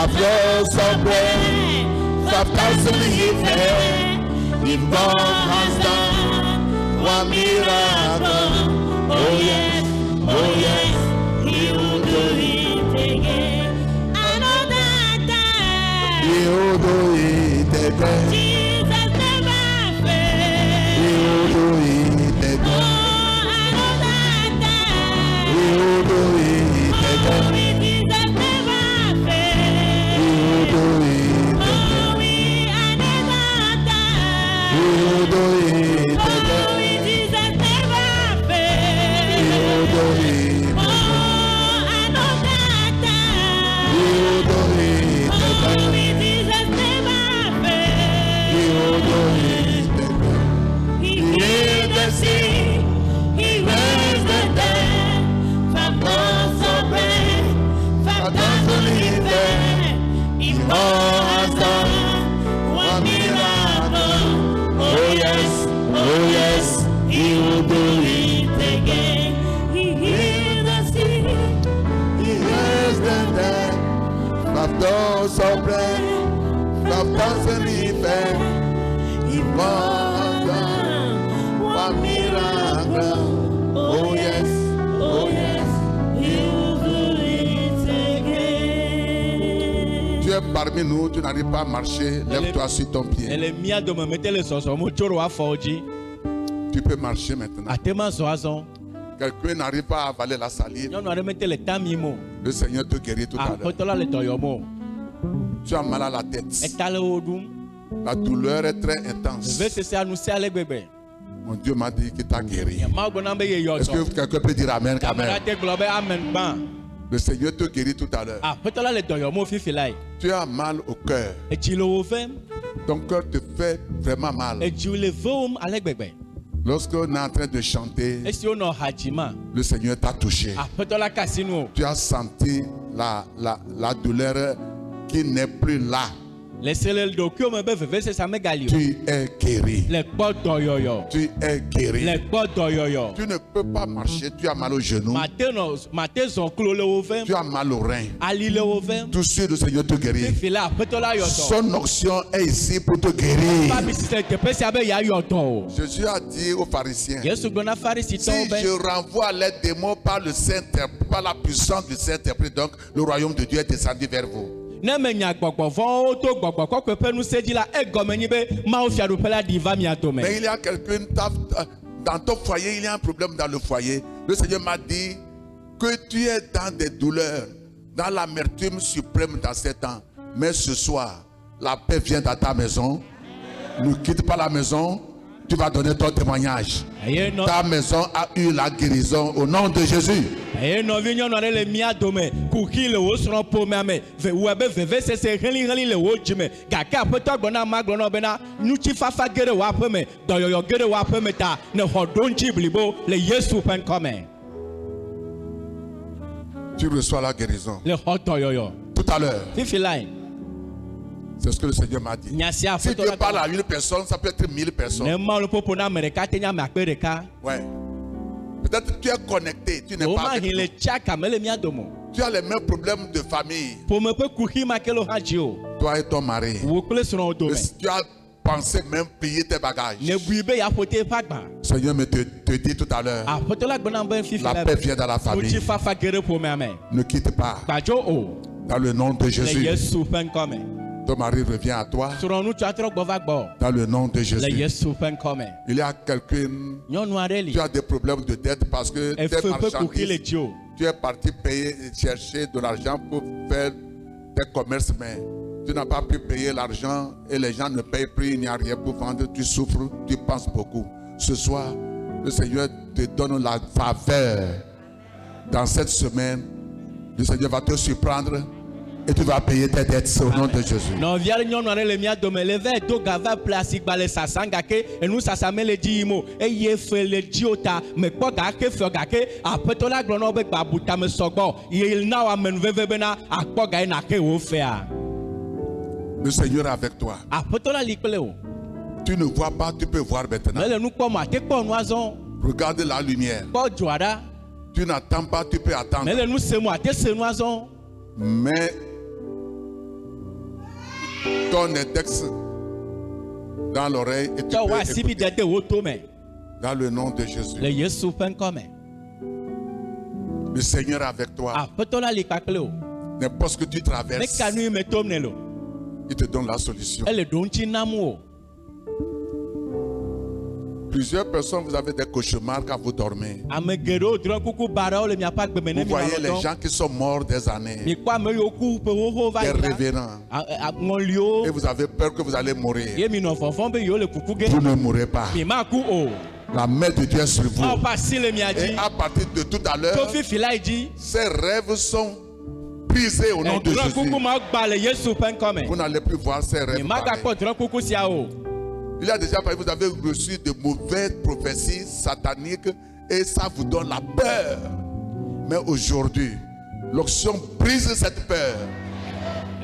Fabio Sobre, Fabio if God has done one miracle, oh yes, He will do it again. Another time. He will do it again. Jesus never fails. He will do it again. Oh, another time. He will do it again. Oh, Jesus never fails. He will do it again. Oh, another time. He will do it Oh, again. Jesus never fails. He will do it. Oh, another time. He will do it Oh, again. Jesus never fails. He will do it again. He healed the sick, He raised the dead, from those of bread, from those who live there. He all has done one miracle. Oh yes, He will do it again. He healed the sick, He raised the dead. Fabio Sobre, Fabio Life. He was done one miracle. Oh yes, He will do it again. Tu es parmi nous, tu n'arrives pas à marcher, lève-toi sur ton pied. ele mia dome mete le sɔsɔ mo tsoro afɔ dzi Tu peux marcher maintenant. atema zɔ azɔ Quelqu'un n'arrive pas à avaler la salive. nyɔnu aɖe mete le tami mo Le Seigneur te guérit tout à l'heure. aƒetɔ la le dɔyɔ mo Tu as mal à la tête. eta le wo ɖum La douleur est très intense. vevesesea nu sia ale gbegbe Mon Dieu m'a dit qu'il t'a guéri. mawu gbɔna be ye yɔ Est-ce dɔ que quelqu'un peut dire Amen quand kamera même? te gblɔ be amen gbã Le Seigneur te guérit tout à l'heure. aƒetɔ la le dɔyɔ mo fifi la yi Tu as mal au cœur. etsi le wo vem Ton cœur te fait vraiment mal. etsi le vewom ale gbegbe Lorsque on est en train de chanter, esi wonɔ ha dzi ma le Seigneur t'a touché. aƒetɔ la ka asi nu o Tu as senti la douleur qui n'est plus là. le se le ɖokuiwo me be vevesesea megali o Tu es guéri. le kpɔ dɔyɔyɔ Tu es guéri. le kpɔ dɔyɔyɔ Tu ne peux pas marcher. Tu as mal au genou. mate zɔ klo le wo vem Tu as mal au rein. ali le wo vem Tout de suite, le Seigneur te guérit. fifi la aƒetɔ la yɔ dɔ Son onction est ici pour te guérir. babi si le teƒe sia be yeayɔ dɔ o Jésus a dit aux pharisiens, yesu gblɔ na si farisitɔwo be je renvoie les démons par le Saint-Esprit, par la puissance du Saint-Esprit, donc le royaume de Dieu est descendu vers vous. ne menya gbɔgbɔ vɔwo to gbɔgbɔ kɔkɔe ƒe nusẽ dzi la egɔme nyi be mawo fiaɖuƒe la ɖi va mia dome Mais il y a quelqu'un, dans ton foyer, il y a un problème dans le foyer. Le Seigneur m'a dit que tu es dans des douleurs, dans l'amertume suprême dans ces temps. Mais ce soir, la paix vient dans ta maison. Ne quitte pas la maison, tu vas donner ton témoignage. Ta maison a eu la guérison au nom de Jésus. eye nɔvi nyɔnu aɖe le mia dome kuki le wo srɔ̃ ƒomea me wɔe be vevesese helĩhelĩ le wo dzi me gake aƒetɔ gblɔ na ma gblɔ na wo bena ŋutifafa ge ɖe wo aƒe me dɔyɔyɔ ge ɖe wo aƒe me ta ne xɔ ɖo ŋutsi blibo le yesu ƒe ŋkɔ me Tu reçois la guérison. le xɔ dɔyɔyɔ Tout à l'heure, fifi lae c'est ce que le Seigneur m'a dit. nya si Si aƒetɔ Dieu la parle à une personne, ça peut être 1000 personnes. ne mawu le ƒoƒo na ame ɖeka te nye ame akpe ɖeka Ouais. Peut-être tu es connecté, tu n'es wo pas ma avec hi le nous. tsaka mele mia dome o Tu as les mêmes problèmes de famille, ƒome ƒe kuxi ma ke le wo hã dzi o toi et ton mari. wo kple srɔ̃wo dome Tu as pensé même plier tes bagages. ne bui be yeaƒo te eƒe agba Seigneur me te dit tout à l'heure, aƒetɔ la gblɔna be fifi la la paix vient dans la famille. ŋutifafa ge ɖe ƒomea me Ne quitte pas. gbadzo o Dans le nom de le Jésus, yesu ƒe ŋkɔ me ton mari revient à toi. srɔ̃nutsu atrɔ gbɔ va gbɔ Dans le nom de le Jésus. yesu ƒe ŋkɔ me Il y a quelqu'un, nyɔnu aɖe li tu as des problèmes de dette parce que tes efe ƒe kuxi le marchandises, dzi o tu es parti payer, chercher de l'argent pour faire tes commerces, mais tu n'as pas pu payer l'argent et les gens ne payent plus, il n'y a rien pour vendre, tu souffres, tu penses beaucoup. Ce soir, le Seigneur te donne la faveur. Dans cette semaine, le Seigneur va te surprendre et tu vas payer tes dettes au nom de Jésus. nɔvia ɖe nyɔnu aɖe le mia dome le va do ga va ple asigba le sasam gake enu sasa mele dzi yim o eye fe le dziwo ta mekpɔ gake fe gake aƒetɔ la gblɔ na wo be gbabuta me sɔgbɔ ye na wo ame nu veve bena akpɔ ga ye nake wo fea Le Seigneur est avec toi. aƒetɔ la li kple o Tu ne vois pas, tu peux voir maintenant. mele nu kpɔm ate kpɔ nu azɔ Regarde la lumière. kpɔ dzoa ɖa Tu n'attends pas, tu peux attendre. mele nu sem o ate se nu azɔ Mais ton index dans l'oreille et tu tsɔ peux wò asi bi écouter. de de wò to me Dans le nom de Jésus. le Yesu ƒe ŋkɔ me. Le Seigneur est avec toi. Aƒetɔ la li kpakple o. N'importe ce que tu Ne traverses, ka nu yi me tom ne lo. il te donne la solution. Ele ɖo ŋuti nam o. Plusieurs personnes, vous avez des cauchemars quand vous dormez. Ame geɖewo drɔ̃ kuku ba ɖewo le miaƒe agbeme ne Vous voyez les mi gens qui sont morts des années, kpɔ ame yiwo ku ƒe xoxo va des yi la. révérends, Ŋɔliwo et vous avez peur que vous allez mourir. ye mi nɔ vɔvɔm be yewo le kuku ge. Vous ne mourrez pas. Mi ma ku o. La main de Dieu est sur vous. Awo ƒe asi le mia Et dzi. à partir de tout à Tso l'heure, fifi la yi dzi. ces rêves sont brisés au nom de Drɔ̃ kuku Jésus. ma gba le Yesu ƒe ŋkɔ me. Vous n'allez plus voir ces Mi rêves. ma pareils. gakpɔ drɔ̃ kuku sia o. Il y a déjà, vous avez reçu de mauvaises prophéties sataniques et ça vous donne la peur. Mais aujourd'hui, l'onction brise cette peur.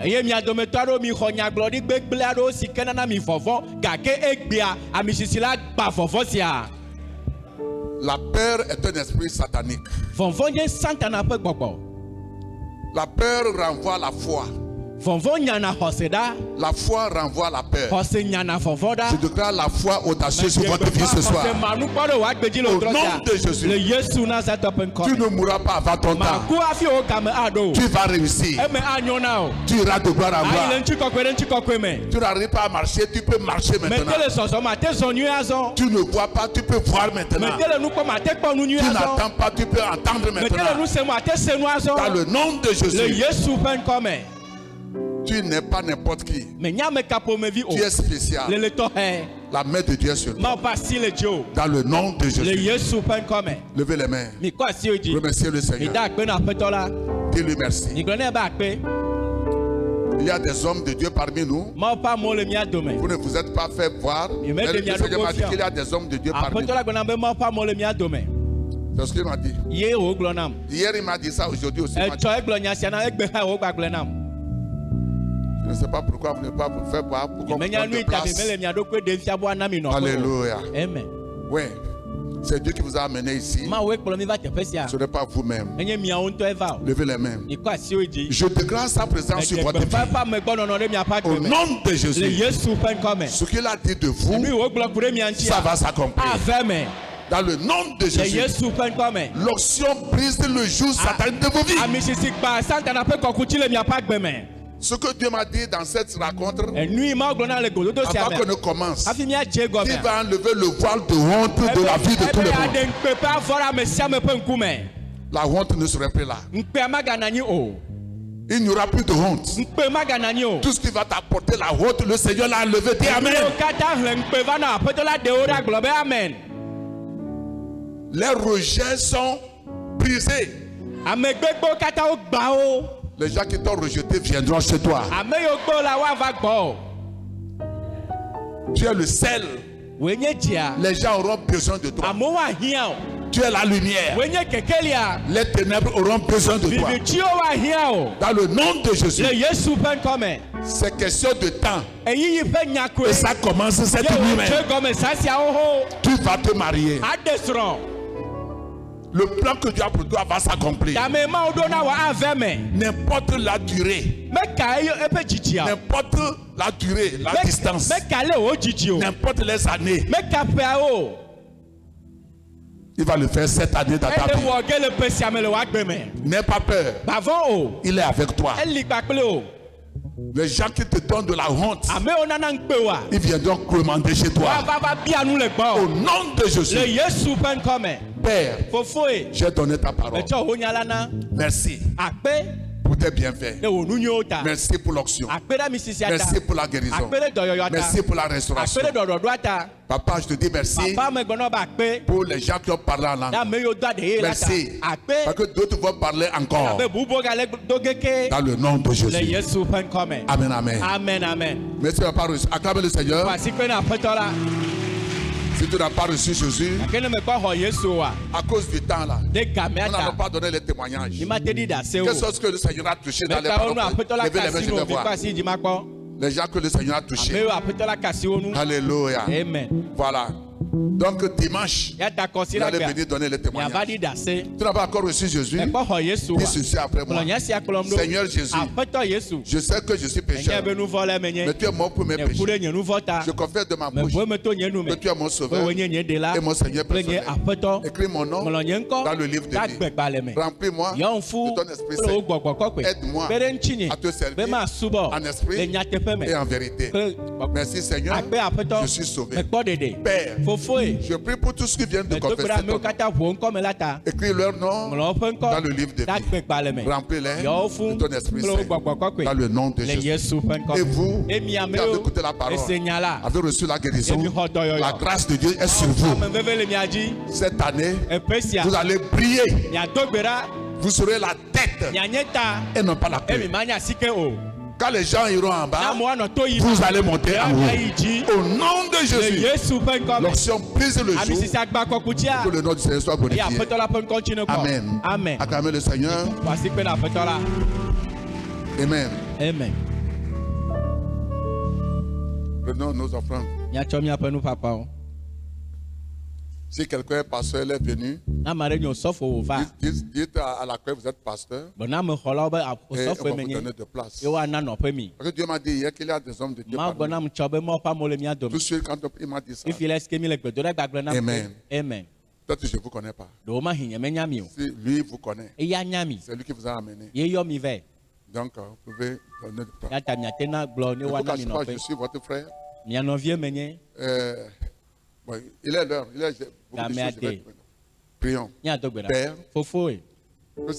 Eye mia dometɔ aɖewo mi xɔ nyagblɔɖi gbegblẽ aɖewo si ke nana mi vɔvɔ gake egbea ami sisi la gba vɔvɔ sia. La peur est un esprit satanique. Vɔvɔ nye Satana ƒe gbɔgbɔ. La peur renvoie à la foi. Vɔvɔ nyana xɔse ɖa. La foi renvoie à la peur. Xɔse nyana vɔvɔ ɖa. Je déclare la foi audacieuse sur votre vie ce soir. Xɔse manukpɔ ɖe wòa gbedzi le Au wòdrɔ nom de Jésus. sia. Le Yesu Nazareth ƒe Tu ŋkɔ ne me. mourras pas avant ton temps. Maku hafi wo game aɖo. Tu vas réussir. Eme anyo na o. Tu iras de gloire en Ayi le gloire. ŋuti kɔkɔe ɖe ŋuti kɔkɔe me. Tu n'arrives pas à marcher, tu peux marcher Mete maintenant. le zɔzɔm ate zɔ nyuie azɔ. Tu ne vois pas, tu peux voir maintenant. Mete le nu kpɔm ate kpɔ nu nyuie Tu azɔ. n'entends pas, tu peux entendre Mete le nu maintenant. se mu ate se nu Dans azɔ. le nom de Le Jésus, Yesu ƒe ŋkɔ me. tu n'es pas n'importe qui. Me nye ame kaƒomevi o. Tu es spécial. Le tɔxɛ. La main de Dieu est sur toi. Mawu ƒe asi le dzi o. Dans le nom de Le Jésus. Yesu ƒe ŋkɔ me. Levez les mains. Mi kɔ asiwo dzi. Remerciez le Mi Seigneur. da akpe na aƒetɔ la. Dis-lui merci. Mi gblɔ nɛ be akpe. Il y a des hommes de Dieu parmi nous. Mawu ƒe amewo le mía dome. Vous ne vous êtes pas fait voir. Il Mais met le des Seigneur m'a dit miaɖo qu'il y a des hommes de Dieu parmi Aƒetɔ la gblɔ nam be Mawu ƒe amewo le mía dome. nous. C'est ce qu'il m'a dit. Ye wògblɔ nam. Hier, il m'a dit ça. Aujourd'hui aussi, il m'a dit. Etsɔ egblɔ nya sia na egbe hã wògbagblɔ nam. Je ne sais pas pourquoi vous ne pas vous faire voir. Pour qu'on vous Menya donne nu de yi ta mi place. mele mia ɖokui ɖem fia bo ana mi nɔ. Alléluia. Amen. Oui. C'est Dieu qui vous a amené ici. Mawu ekplɔ mi va teƒe sia. Ce n'est pas vous-même. Enye miawo ŋutɔ eva o. Levez les mains. Mi kɔ asiwo dzi. Je déclare sa présence sur votre vie. Gbeƒã ƒe amegbɔnɔnɔ ɖe miaƒe Au agbe me. nom de Le Jésus. Yesu ƒe ŋkɔ me. Ce qu'il a dit de Nu vous, yi wògblɔ ku ɖe mia ŋutia. ça va s'accomplir. Ave me. Dans le nom de Le Jésus. Yesu ƒe ŋkɔ me. L'onction brise le joug satanique de vos vies. Ami sisi gba Satana ƒe kɔkuti le miaƒe agbe me. Ce que Dieu m'a dit dans cette rencontre, Enu yi Mawu gblɔ na le gododo sia avant qu'on me. ne commence, Hafi míadze il gɔmea. va enlever le voile de honte de la vie de tout le Ebe monde. aɖe ŋukpe ƒe avɔ ɖe ame sia ame ƒe ŋkume. La honte ne serait plus là. Ŋukpea magana anyi o. Il n'y aura plus de honte. Ŋukpe magana anyi o. Tout ce qui va t'apporter la honte, le Seigneur l'a enlevé. Dis Amen. Wo katã hlẽ ŋukpe va na aƒetɔ la ɖewo ɖa gblɔ be amen. Les rejets sont brisés. Ame gbegbewo katã wo gbã wo. Les gens qui t'ont rejeté viendront chez toi. Ame yiwo gbe la woava gbɔ. Tu es le sel. Woe nye dzia. Les gens auront besoin de toi. Amewo ahiã o. Tu es la lumière. Woe nye kekelia. Les ténèbres auront besoin de toi. Vivitsiwo ahiã o. Dans le nom de Jésus. Le Yesu ƒe ŋkɔ me. C'est question de temps. Eyiyi ƒe nya koe. Et ça commence cette Ye nuit wòtse même. gɔme sa siawo ho. Tu vas te marier. Aɖe srɔ̃. Le plan que Dieu a pour toi va s'accomplir. Game mawo ɖo na wò ave me. N'importe la durée, Meka eƒe dzidzi o. n'importe la durée, la distance, Meka le wò dzidzi o. n'importe les années, Meka ƒeawo. il va le faire cette année dans ta Ele vie. wɔ ge le ƒe sia me le wòagbe me. N'aie pas peur. Bavɔ o. Il est avec toi. Eli kpakple o. Les gens qui te donnent de la honte, Amewo nana ŋukpe wa. ils viendront commander chez toi. Woava va bia nu le Au gbɔ. nom de Le Jésus, Yesu ƒe ŋkɔ me. Père, Fofoe. j'ai donné ta parole. Metsɔ wò nya la na. Merci Akpe pour tes bienfaits. ɖe wò nu nyuiwo ta. Merci pour l'onction. Akpe ɖe ami sisia ta. Merci pour la guérison. Akpe ɖe dɔyɔyɔ ta. Merci pour la Akpe restauration. ɖe ɖɔɖɔɖoa ta. Papa, je te dis merci Papa me gbɔnɔ be akpe. pour les gens qui ont parlé en langue. Ne ame yiwo do aɖe ye la ta. Merci. Parce Akpe. que d'autres vont parler encore. Abe bubuwo gale do keke. Dans le nom de Le Jésus. Yesu ƒe ŋkɔ me. Amen, amen. Amen amen. Merci, tu n'as pas reçu. Acclamez le Seigneur. Xɔ asikpe na aƒetɔ la. Si tu n'as pas reçu Jésus, Gake ne mekpɔ xɔ Yesu wa. à cause du temps là, De gamea nous n'allons ta. pas donner les témoignages. Ni ma te ɖi ɖe ase o. Quelle chose que le Seigneur a touché dans les Meka wo nu paroles. aƒetɔ la Levez les mains, kasi je nu vais ovi voir. kɔ asi dzi ma kpɔ. Les gens que le Seigneur a Ame touchés. yiwo aƒetɔ la kasi wo nu. Alléluia. Amen. Voilà. Donc dimanche, Ya ta vous kɔsi la allez gbea. venir donner les Miava témoignages. di dase. Tu n'as pas encore reçu Jésus? Mekpɔ xɔ Yesu Dis wa. ceci après moi. Kplɔ nya sia kplɔm ɖo. Seigneur Jésus, Aƒetɔ Yesu. je sais que je suis pécheur, Enye be nu vɔ le menye. mais tu es mort pour mes Ne ku ɖe péchés. nye nu vɔ ta. Je confesse de ma Me bouche ʋue me to nye nu me. que tu es mon Be sauveur wo nye nye ɖela. et mon Seigneur Kple nye personnel. aƒetɔ. Écris mon nom Kplɔ nye ŋkɔ. dans le livre de Ta vie. gbegbalẽ me. Remplis-moi Yɔn fu. de ton Esprit Kple wo Saint. gbɔgbɔ kɔkɔe. Aide-moi Be ɖe ŋutinye. à te servir Be ma subɔ. en esprit Le nyateƒe me. et en vérité. Kple Merci Seigneur, akpe aƒetɔ. je suis sauvé. Mekpɔ ɖeɖe. Père, Fofoe. je prie pour tous ceux qui viennent de Medo kple confesser amewo ton nom. katã ʋuo ŋkɔ me la ta. Écris leur nom Ŋlɔ woƒe ŋkɔ. dans le livre de Ta vie. gbegbalẽ me. Remplis-les Yɔwo fu. de ton Esprit Kple wo Saint gbɔgbɔ kɔkɔe. dans le nom de Le Jésus. Yesu ƒe ŋkɔ. Et vous, Emi qui avez amewo. écouté la parole, Ese nya la. avez reçu la guérison, Emi xɔ dɔyɔyɔ. la grâce de Dieu est sur vous. Ame veve le mia dzi. Cette année, Eƒe sia. vous allez briller. Miado gbe ɖa. Vous serez la tête Mianye ta. et non pas la Emi queue. manya asike o. Quand les gens iront en Na bas, amewo anɔ to yi. vous allez monter en Ya yi haut. dzi. Au nom de Le Jésus, Yesu ƒe ŋkɔ me. l'onction brise le Ami jour. sisi agba kɔkutsia. Que le nom du Seigneur soit Eye glorifié. aƒetɔ la ƒe ŋkɔ ŋuti ne kɔ. Amen. Amen. Acclamez le Seigneur. Xɔ asi kpe na aƒetɔ la. Amen. Amen. Prenons nos offrandes. Miatsɔ miaƒe nuƒaƒawo. Si quelqu'un est pasteur, il est venu. Na ame aɖe nye osɔfo wòva. Dites à laquelle vous êtes pasteur Be na amexɔlawo be et on osɔfoe va vous menye. donner de place. Ye woana nɔƒe mi. Parce que Dieu m'a dit hier qu'il y a des hommes de Dieu Mawu parmi gblɔ nam tsɔ be mawo ƒe amewo le mia nous. dome. Tout suite, quand il m'a dit ça, Fifi le esike mi le gbedoɖa gblɔ nam. Amen. Amen. peut-être que je ne vous connais pas. Ɖewo ma hi nye menya mi o. Si lui vous connaît, Eya nya mi. c'est lui qui vous a amené. Ye yɔ mi vɛ. Donc, vous pouvez donner de place. Ya ta miate na gblɔ ne Ne vous woana mi cachez pas, nɔƒe. je suis votre frère. Mia nɔvie menye. Bon, il est l'heure. Il est beaucoup de choses. Je vais- Prions. Miado gbe Père. ɖa. Fofoe. Que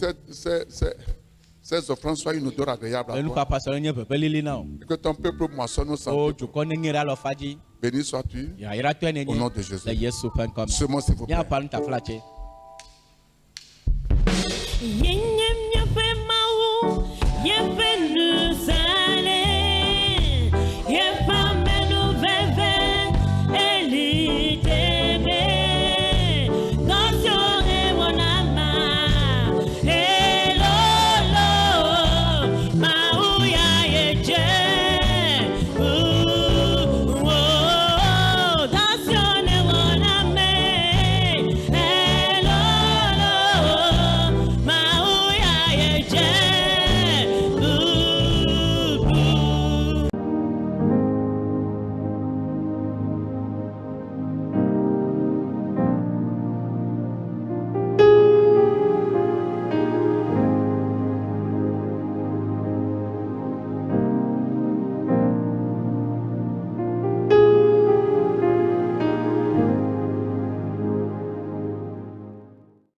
ces offrandes soient une odeur agréable Le à toi. nuƒaƒa sɔ nye ʋeʋẽ lili na o. Et que ton peuple moissonne au O sang. dukɔ ne nye ɖe alɔfa dzi. Béni sois-tu. Yayratɔe ne Au nom nye. de Jésus. Le Yesu ƒe ŋkɔ me. Semons, s'il vous plaît. Miaƒa nutaflatse. Yenye miaƒe Mawu, yeƒe